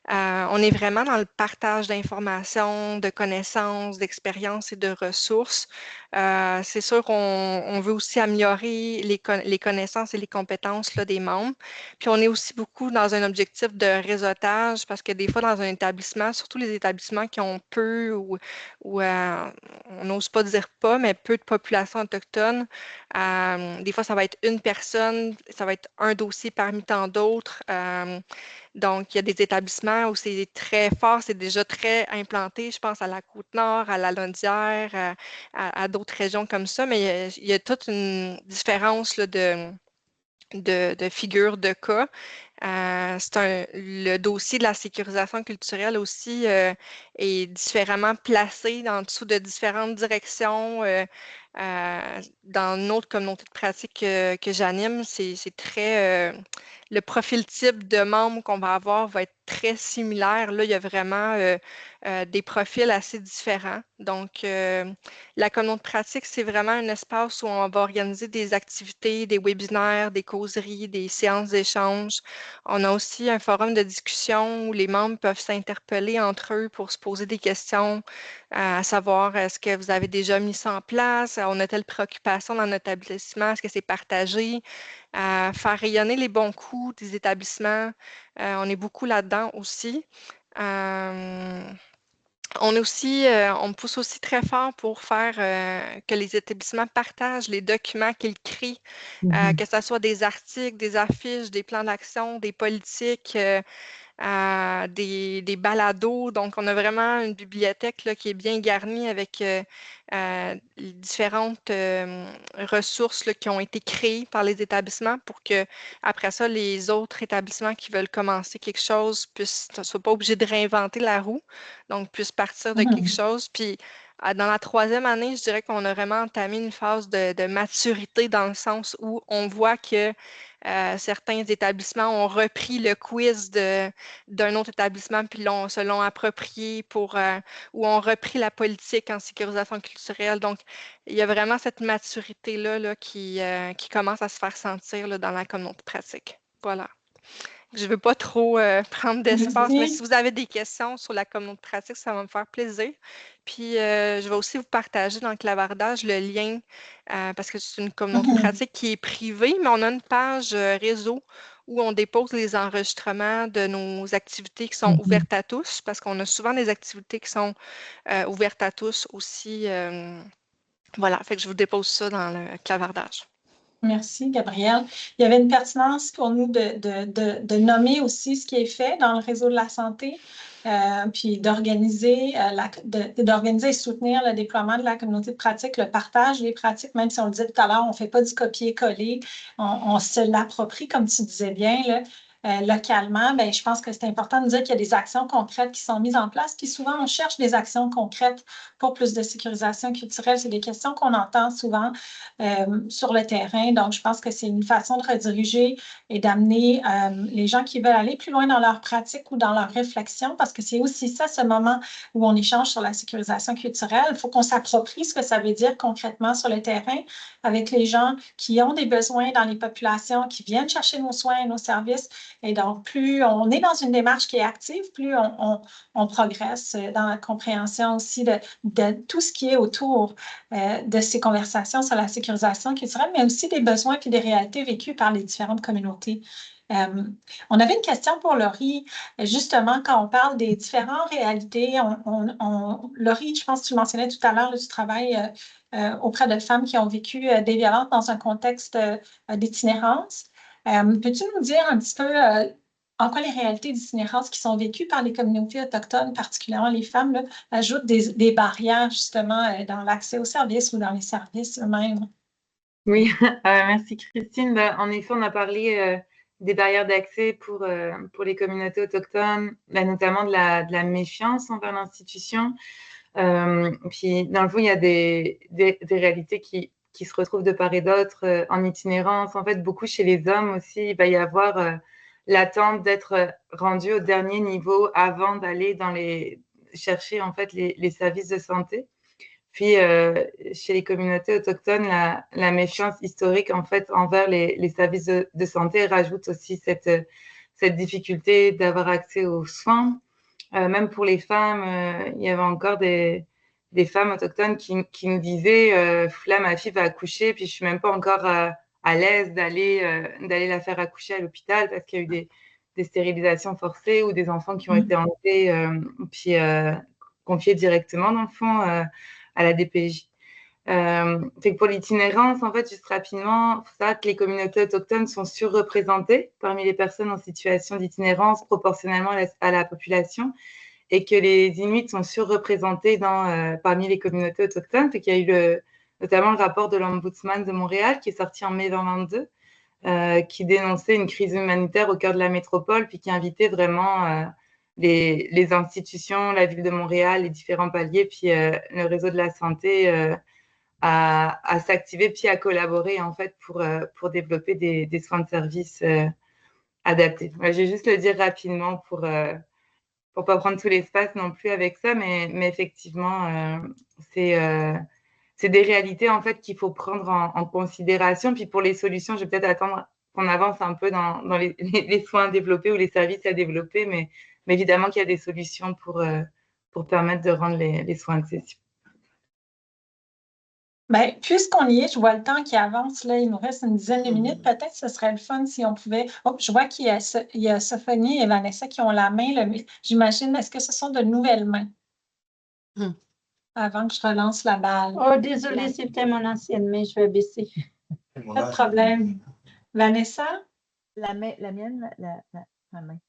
On est vraiment dans le partage d'informations, de connaissances, d'expériences et de ressources. C'est sûr qu'on veut aussi améliorer les connaissances et les compétences là, des membres. Puis on est aussi beaucoup dans un objectif de réseautage parce que des fois dans un établissement, surtout les établissements qui ont peu ou on n'ose pas dire pas, mais peu de population autochtone, des fois ça va être une personne, ça va être un dossier parmi tant d'autres. Donc, il y a des établissements où c'est très fort, c'est déjà très implanté. Je pense à la Côte-Nord, à la Londière, à d'autres régions comme ça, mais il y a toute une différence là, de figures de cas. Le dossier de la sécurisation culturelle aussi est différemment placé en dessous de différentes directions. Dans notre communauté de pratique que j'anime, c'est très... le profil type de membre qu'on va avoir va être très similaire. Là, il y a vraiment des profils assez différents. Donc, la communauté de pratique, c'est vraiment un espace où on va organiser des activités, des webinaires, des causeries, des séances d'échange. On a aussi un forum de discussion où les membres peuvent s'interpeller entre eux pour se poser des questions, à savoir est-ce que vous avez déjà mis ça en place, on a telle préoccupation dans notre établissement, est-ce que c'est partagé, faire rayonner les bons coups des établissements, on est beaucoup là-dedans aussi. On pousse aussi très fort pour faire que les établissements partagent les documents qu'ils créent, que ce soit des articles, des affiches, des plans d'action, des politiques. des balados. Donc, on a vraiment une bibliothèque là, qui est bien garnie avec différentes ressources là, qui ont été créées par les établissements pour que, après ça, les autres établissements qui veulent commencer quelque chose ne soient pas obligés de réinventer la roue, donc puissent partir de quelque chose. Puis, dans la 3e année, je dirais qu'on a vraiment entamé une phase de maturité dans le sens où on voit que certains établissements ont repris le quiz d'un autre établissement puis se l'ont approprié ou ont repris la politique en sécurisation culturelle. Donc, il y a vraiment cette maturité-là là, qui commence à se faire sentir là, dans la communauté pratique. Voilà. Je ne veux pas trop prendre d'espace, mais si vous avez des questions sur la communauté pratique, ça va me faire plaisir. Puis, je vais aussi vous partager dans le clavardage le lien, parce que c'est une communauté pratique qui est privée, mais on a une page réseau où on dépose les enregistrements de nos activités qui sont ouvertes à tous, parce qu'on a souvent des activités qui sont ouvertes à tous aussi. Voilà, fait que je vous dépose ça dans le clavardage. Merci, Gabrielle. Il y avait une pertinence pour nous de nommer aussi ce qui est fait dans le réseau de la santé, puis d'organiser et soutenir le déploiement de la communauté de pratique, le partage des pratiques, même si on le disait tout à l'heure, on ne fait pas du copier-coller, on se l'approprie, comme tu disais bien, là. Localement, bien, je pense que c'est important de dire qu'il y a des actions concrètes qui sont mises en place. Puis souvent, on cherche des actions concrètes pour plus de sécurisation culturelle. C'est des questions qu'on entend souvent sur le terrain. Donc, je pense que c'est une façon de rediriger et d'amener les gens qui veulent aller plus loin dans leur pratique ou dans leur réflexion, parce que c'est aussi ça, ce moment où on échange sur la sécurisation culturelle. Il faut qu'on s'approprie ce que ça veut dire concrètement sur le terrain avec les gens qui ont des besoins dans les populations, qui viennent chercher nos soins et nos services. Et donc, plus on est dans une démarche qui est active, plus on progresse dans la compréhension aussi de tout ce qui est autour de ces conversations sur la sécurisation culturelle, mais aussi des besoins et des réalités vécues par les différentes communautés. On avait une question pour Laurie, justement, quand on parle des différentes réalités. Laurie, je pense que tu mentionnais tout à l'heure, tu travailles auprès de femmes qui ont vécu des violences dans un contexte d'itinérance. Peux-tu nous dire un petit peu en quoi les réalités d'itinérance qui sont vécues par les communautés autochtones, particulièrement les femmes, là, ajoutent des barrières justement dans l'accès aux services ou dans les services eux-mêmes? Oui, merci Christine. En effet, on a parlé des barrières d'accès pour les communautés autochtones, notamment de la méfiance envers l'institution. Puis, dans le fond, il y a des réalités qui se retrouvent de part et d'autre en itinérance. En fait, beaucoup chez les hommes aussi, il va y avoir l'attente d'être rendu au dernier niveau avant d'aller chercher en fait les services de santé. Puis, chez les communautés autochtones, la méfiance historique en fait envers les services de santé rajoute aussi cette difficulté d'avoir accès aux soins. Même pour les femmes, il y avait encore des femmes autochtones qui nous disaient là, ma fille va accoucher, puis je suis même pas encore à l'aise d'aller la faire accoucher à l'hôpital parce qu'il y a eu des stérilisations forcées ou des enfants qui ont été enlevés puis confiés directement, dans le fond, à la DPJ. Fait que pour l'itinérance, en fait, juste rapidement, il faut savoir que les communautés autochtones sont surreprésentées parmi les personnes en situation d'itinérance proportionnellement à la population et que les Inuits sont surreprésentés parmi les communautés autochtones. Fait qu'il y a eu notamment le rapport de l'Ombudsman de Montréal qui est sorti en mai 2022 qui dénonçait une crise humanitaire au cœur de la métropole puis qui invitait vraiment les institutions, la ville de Montréal, les différents paliers puis le réseau de la santé à s'activer puis à collaborer en fait pour développer des soins de service adaptés. Je vais juste le dire rapidement pour pas prendre tout l'espace non plus avec ça, mais effectivement c'est des réalités en fait qu'il faut prendre en considération. Puis pour les solutions, je vais peut-être attendre qu'on avance un peu dans les soins développés ou les services à développer, mais évidemment qu'il y a des solutions pour permettre de rendre les soins accessibles. Bien, puisqu'on y est, je vois le temps qui avance, là, il nous reste une dizaine de minutes. Peut-être que ce serait le fun si on pouvait. Oh, je vois qu'il y a Sophonie et Vanessa qui ont la main. J'imagine, est-ce que ce sont de nouvelles mains? Avant que je relance la balle. Oh, désolée, c'était mon ancienne main, je vais baisser. Pas de problème. Vanessa? La mienne, ma main.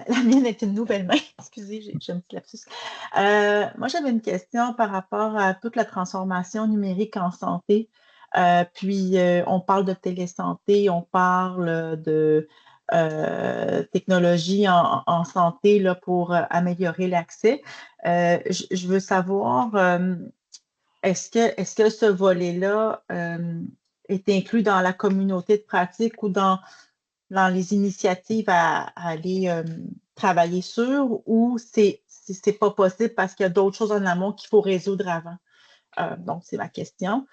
La mienne est une nouvelle main. Excusez, j'ai un petit lapsus. Moi, j'avais une question par rapport à toute la transformation numérique en santé. Puis, on parle de télésanté, on parle de technologie en santé là, pour améliorer l'accès. Je veux savoir, est-ce que ce volet-là est inclus dans la communauté de pratique ou dans les initiatives à aller travailler sur, ou c'est pas possible parce qu'il y a d'autres choses en amont qu'il faut résoudre avant? Donc, c'est ma question.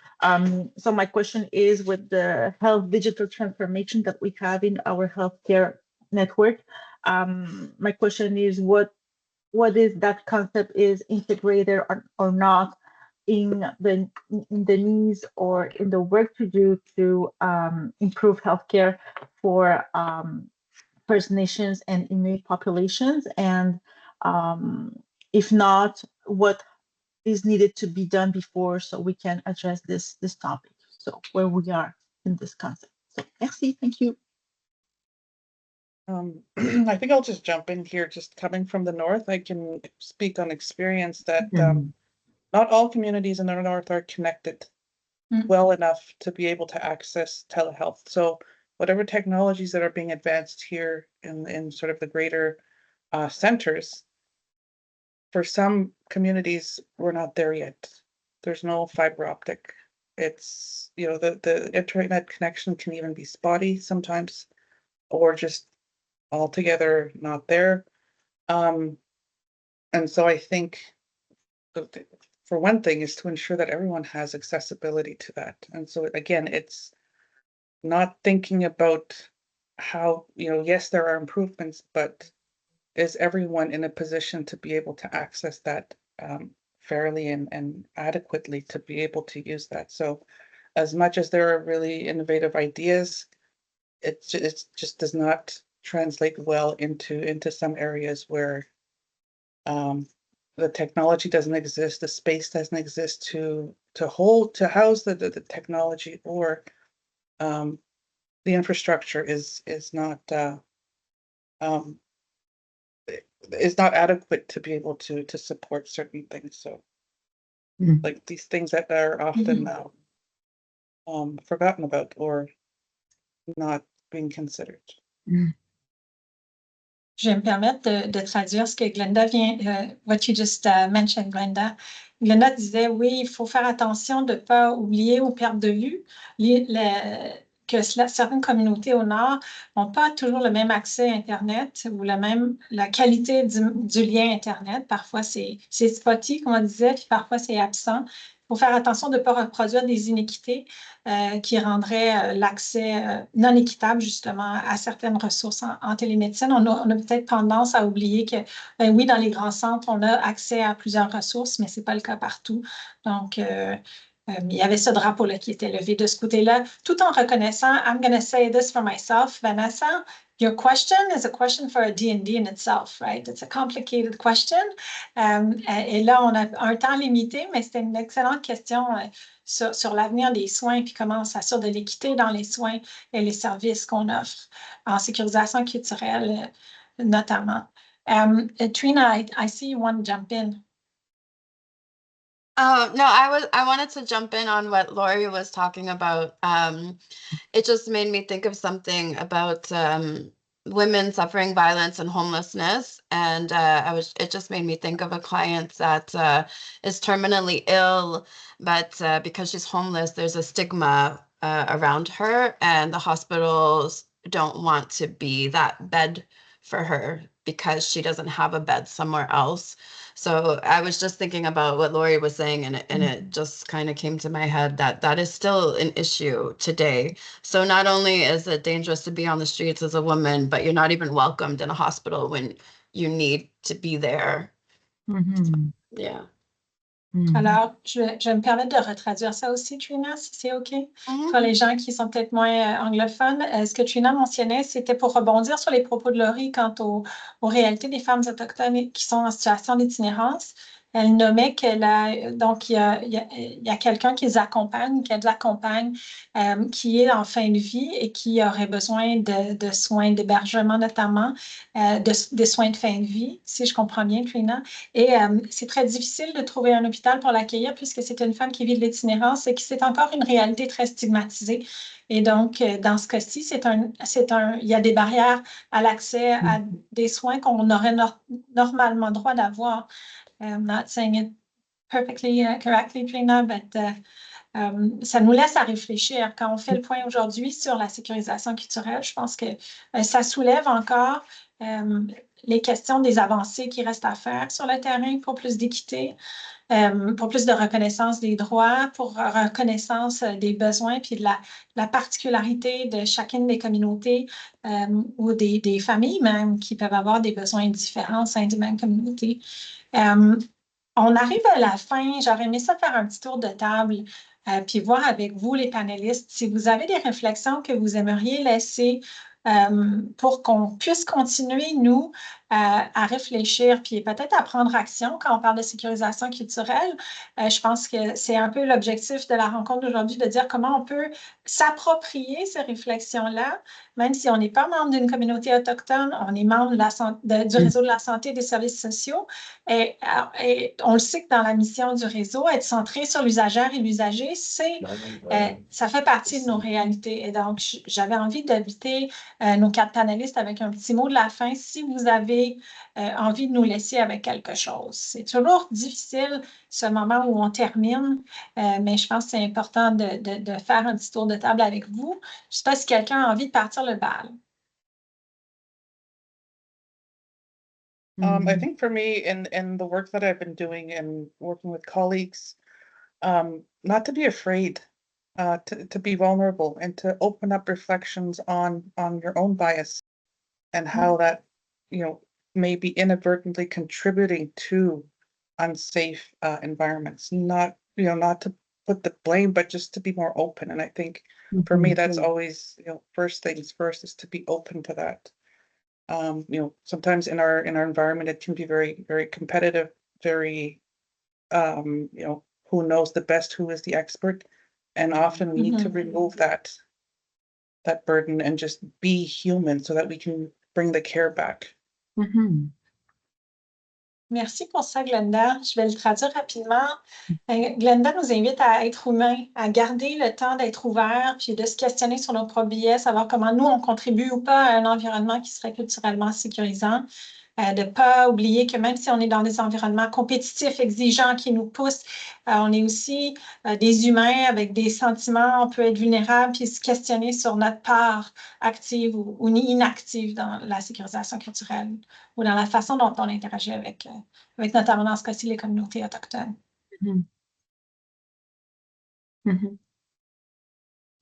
So my question is, with the health digital transformation that we have in our healthcare network, my question is, what is that concept is integrated or not in the needs or in the work to do to improve healthcare for First Nations and Inuit populations, and if not, what is needed to be done before so we can address this topic. So where we are in this concept. So merci, thank you. I think I'll just jump in here. Just coming from the north, I can speak on experience that not all communities in the north are connected well enough to be able to access telehealth. So whatever technologies that are being advanced here in sort of the greater centers, for some communities, we're not there yet. There's no fiber optic. It's, you know, the internet connection can even be spotty sometimes, or just altogether not there. And so I think for one thing is to ensure that everyone has accessibility to that. And so again, it's not thinking about how, you know, yes, there are improvements, but is everyone in a position to be able to access that fairly and adequately to be able to use that? So as much as there are really innovative ideas, it just does not translate well into some areas where the technology doesn't exist, the space doesn't exist to house the technology, or the infrastructure is not adequate to be able to support certain things. So like these things that are often forgotten about or not being considered. Je vais me permettre de traduire ce que Glenda vient, what you just mentioned, Glenda. Glenda disait, oui, il faut faire attention de ne pas oublier ou perdre de vue que certaines communautés au Nord n'ont pas toujours le même accès à Internet ou la qualité du lien Internet. Parfois, c'est spotty, comme on disait, puis parfois, c'est absent. Il faut faire attention de ne pas reproduire des inéquités qui rendraient l'accès non équitable, justement, à certaines ressources en télémédecine. On a peut-être tendance à oublier que, oui, dans les grands centres, on a accès à plusieurs ressources, mais ce n'est pas le cas partout. Donc, il y avait ce drapeau-là qui était levé de ce côté-là, tout en reconnaissant, I'm going to say this for myself, Vanessa, your question is a question for a D&D in itself, right? It's a complicated question. Et là, on a un temps limité, mais c'était une excellente question sur l'avenir des soins, puis comment on s'assure de l'équité dans les soins et les services qu'on offre en sécurisation culturelle, notamment. Trina, I see you want to jump in. No, I wanted to jump in on what Lori was talking about. It just made me think of something about women suffering violence and homelessness, and it just made me think of a client that is terminally ill, but because she's homeless, there's a stigma around her, and the hospitals don't want to be that bed for her because she doesn't have a bed somewhere else. So I was just thinking about what Lori was saying, and it just kind of came to my head that is still an issue today. So not only is it dangerous to be on the streets as a woman, but you're not even welcomed in a hospital when you need to be there. Yeah. Alors, je vais me permettre de retraduire ça aussi, Trina, si c'est OK. Pour les gens qui sont peut-être moins anglophones, ce que Trina mentionnait, c'était pour rebondir sur les propos de Laurie quant aux réalités des femmes autochtones qui sont en situation d'itinérance. elle nommait donc il y a quelqu'un qui les accompagne, qui est en fin de vie et qui aurait besoin de soins d'hébergement notamment, des soins de fin de vie, si je comprends bien, Trina. Et c'est très difficile de trouver un hôpital pour l'accueillir puisque c'est une femme qui vit de l'itinérance et que c'est encore une réalité très stigmatisée. Et donc, dans ce cas-ci, il y a des barrières à l'accès à des soins qu'on aurait normalement droit d'avoir. I'm not saying it perfectly correctly, Trina, but ça nous laisse à réfléchir. Quand on fait le point aujourd'hui sur la sécurisation culturelle, je pense que ça soulève encore les questions des avancées qui restent à faire sur le terrain pour plus d'équité, pour plus de reconnaissance des droits, pour reconnaissance des besoins, puis de la particularité de chacune des communautés ou des familles même qui peuvent avoir des besoins différents au sein d'une même communauté. On arrive à la fin. J'aurais aimé ça faire un petit tour de table puis voir avec vous, les panélistes, si vous avez des réflexions que vous aimeriez laisser pour qu'on puisse continuer, nous, à réfléchir, puis peut-être à prendre action quand on parle de sécurisation culturelle. Je pense que c'est un peu l'objectif de la rencontre d'aujourd'hui, de dire comment on peut s'approprier ces réflexions-là, même si on n'est pas membre d'une communauté autochtone, on est membre du réseau de la santé et des services sociaux. Et on le sait que dans la mission du réseau, être centré sur l'usagère et l'usager, ça fait partie de nos réalités. Et donc, j'avais envie d'inviter nos 4 panélistes avec un petit mot de la fin, si vous avez envie de nous laisser avec quelque chose. C'est toujours difficile, ce moment où on termine, mais je pense que c'est important de faire un petit tour de table avec vous. Je ne sais pas si quelqu'un a envie de partir le bal. I think for me, in the work that I've been doing and working with colleagues, not to be afraid, to be vulnerable and to open up reflections on your own bias and how that, may be inadvertently contributing to unsafe environments. Not to put the blame, but just to be more open. And I think for me, that's always, first things first is to be open to that. Sometimes in our environment, it can be very, very competitive, very, who knows the best, who is the expert. And often we need to remove that burden and just be human so that we can bring the care back. Merci pour ça, Glenda. Je vais le traduire rapidement. Glenda nous invite à être humain, à garder le temps d'être ouvert, puis de se questionner sur nos propres biais, savoir comment nous, on contribue ou pas à un environnement qui serait culturellement sécurisant. De ne pas oublier que même si on est dans des environnements compétitifs, exigeants, qui nous poussent, on est aussi des humains avec des sentiments, on peut être vulnérable, puis se questionner sur notre part active ou inactive dans la sécurisation culturelle ou dans la façon dont on interagit avec notamment dans ce cas-ci les communautés autochtones.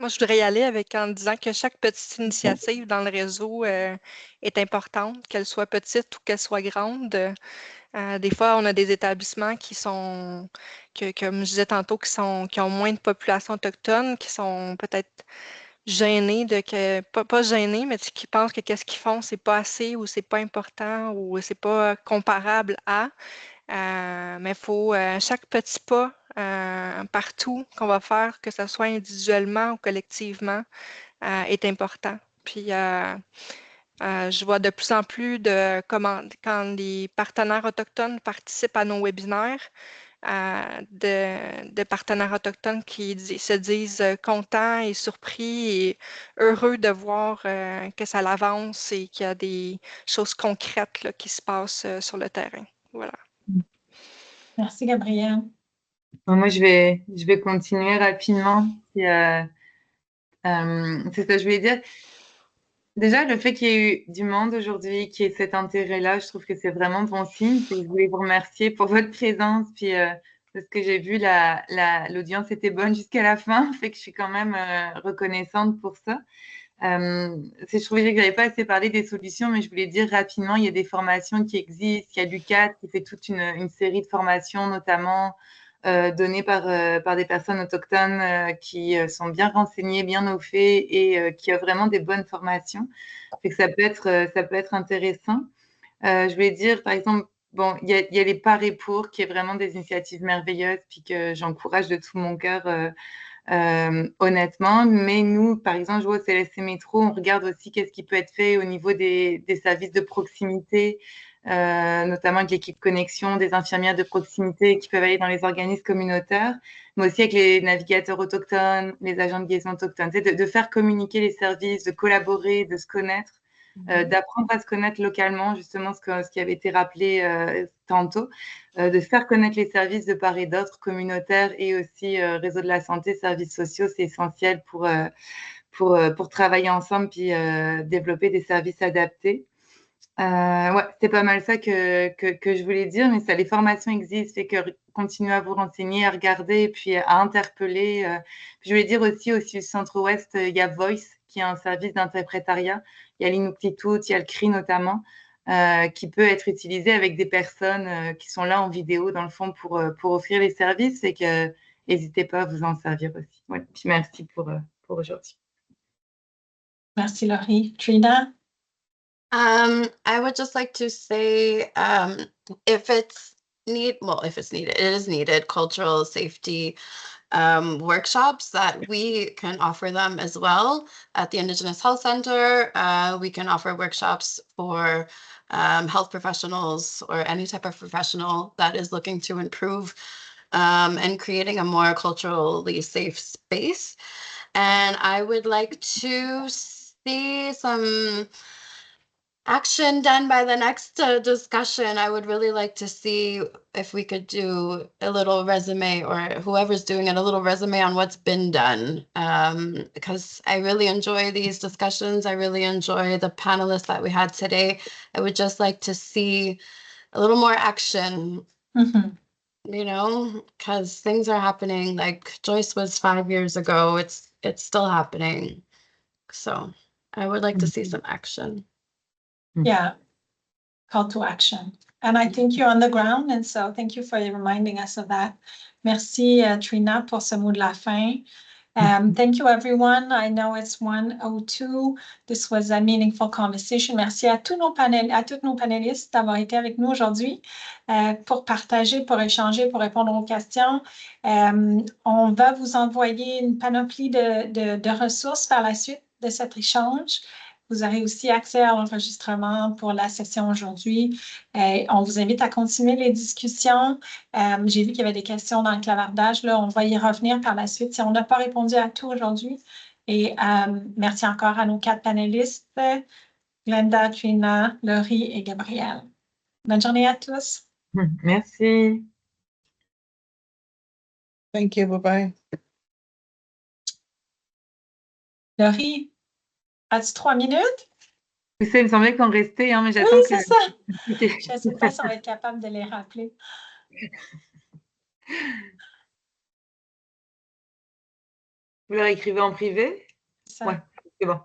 Moi, je voudrais y aller en disant que chaque petite initiative dans le réseau est importante, qu'elle soit petite ou qu'elle soit grande. Des fois, on a des établissements qui sont, comme je disais tantôt, qui ont moins de population autochtone, qui sont peut-être gênés pas gênés, mais qui pensent que qu'est-ce qu'ils font, c'est pas assez ou c'est pas important ou c'est pas comparable à. Mais il faut chaque petit pas partout qu'on va faire, que ce soit individuellement ou collectivement, est important. Puis je vois de plus en plus quand les partenaires autochtones participent à nos webinaires, de partenaires autochtones qui se disent contents et surpris et heureux de voir que ça avance et qu'il y a des choses concrètes là, qui se passent sur le terrain. Voilà. Merci, Gabrielle. Moi, je vais continuer rapidement. C'est ça, je voulais dire. Déjà, le fait qu'il y ait eu du monde aujourd'hui, qu'il y ait cet intérêt-là, je trouve que c'est vraiment bon signe. Et je voulais vous remercier pour votre présence. Puis, de ce que j'ai vu, l'audience était bonne jusqu'à la fin. Fait que je suis quand même reconnaissante pour ça. Je trouvais que je n'avais pas assez parlé des solutions, mais je voulais dire rapidement, il y a des formations qui existent. Il y a l'UQAT qui fait toute une série de formations, notamment données par des personnes autochtones qui sont bien renseignées, bien au fait et qui ont vraiment des bonnes formations. Fait que ça peut être intéressant. Je voulais dire, par exemple, bon, il y a les Parés pour, qui est vraiment des initiatives merveilleuses, puis que j'encourage de tout mon cœur, honnêtement. Mais nous, par exemple, je vois au CLSC Métro, on regarde aussi qu'est-ce qui peut être fait au niveau des services de proximité, notamment avec l'équipe Connexion, des infirmières de proximité qui peuvent aller dans les organismes communautaires, mais aussi avec les navigateurs autochtones, les agents de liaison autochtones, de faire communiquer les services, de collaborer, de se connaître, d'apprendre à se connaître localement, justement ce qui avait été rappelé tantôt, de faire connaître les services de part et d'autre, communautaires et aussi réseau de la santé, services sociaux, c'est essentiel pour travailler ensemble puis développer des services adaptés. Ouais, c'était pas mal ça que je voulais dire, mais ça, les formations existent, fait que continuez à vous renseigner, à regarder et puis à interpeller. Je voulais dire aussi au Centre-Ouest, il y a Voice, qui est un service d'interprétariat. Il y a l'Inuktitut, il y a le CRI notamment, qui peut être utilisé avec des personnes qui sont là en vidéo, dans le fond, pour offrir les services, et que n'hésitez pas à vous en servir aussi. Ouais, puis merci pour aujourd'hui. Merci, Laurie. Trina? I would just like to say, if it's needed, it is needed, cultural safety workshops, that we can offer them as well at the Indigenous Health Center. We can offer workshops for health professionals or any type of professional that is looking to improve and creating a more culturally safe space. And I would like to see some action done by the next discussion. I would really like to see if we could do a little resume, or whoever's doing it, a little resume on what's been done, because I really enjoy these discussions. I really enjoy the panelists that we had today. I would just like to see a little more action, you know, because things are happening. Like Joyce was 5 years ago. It's still happening. So I would like to see some action. Yeah, call to action. And I think you're on the ground, and so thank you for reminding us of that. Merci, Trina, pour ce mot de la fin. Thank you, everyone. I know it's 1:02. This was a meaningful conversation. Merci à tous nos panélistes d'avoir été avec nous aujourd'hui pour partager, pour échanger, pour répondre aux questions. On va vous envoyer une panoplie de ressources par la suite de cet échange. Vous aurez aussi accès à l'enregistrement pour la session aujourd'hui. On vous invite à continuer les discussions. J'ai vu qu'il y avait des questions dans le clavardage. Là, on va y revenir par la suite si on n'a pas répondu à tout aujourd'hui. Et merci encore à nos 4 panélistes, Glenda, Trina, Laurie et Gabrielle. Bonne journée à tous. Merci. Thank you. Bye-bye. Laurie, as-tu 3 minutes? Oui, ça, il me semblait qu'on restait, hein, mais j'attends Oui, que... c'est ça. Okay. Je ne sais pas si on va être capable de les rappeler. Vous leur écrivez en privé? Ça. Ouais, c'est bon.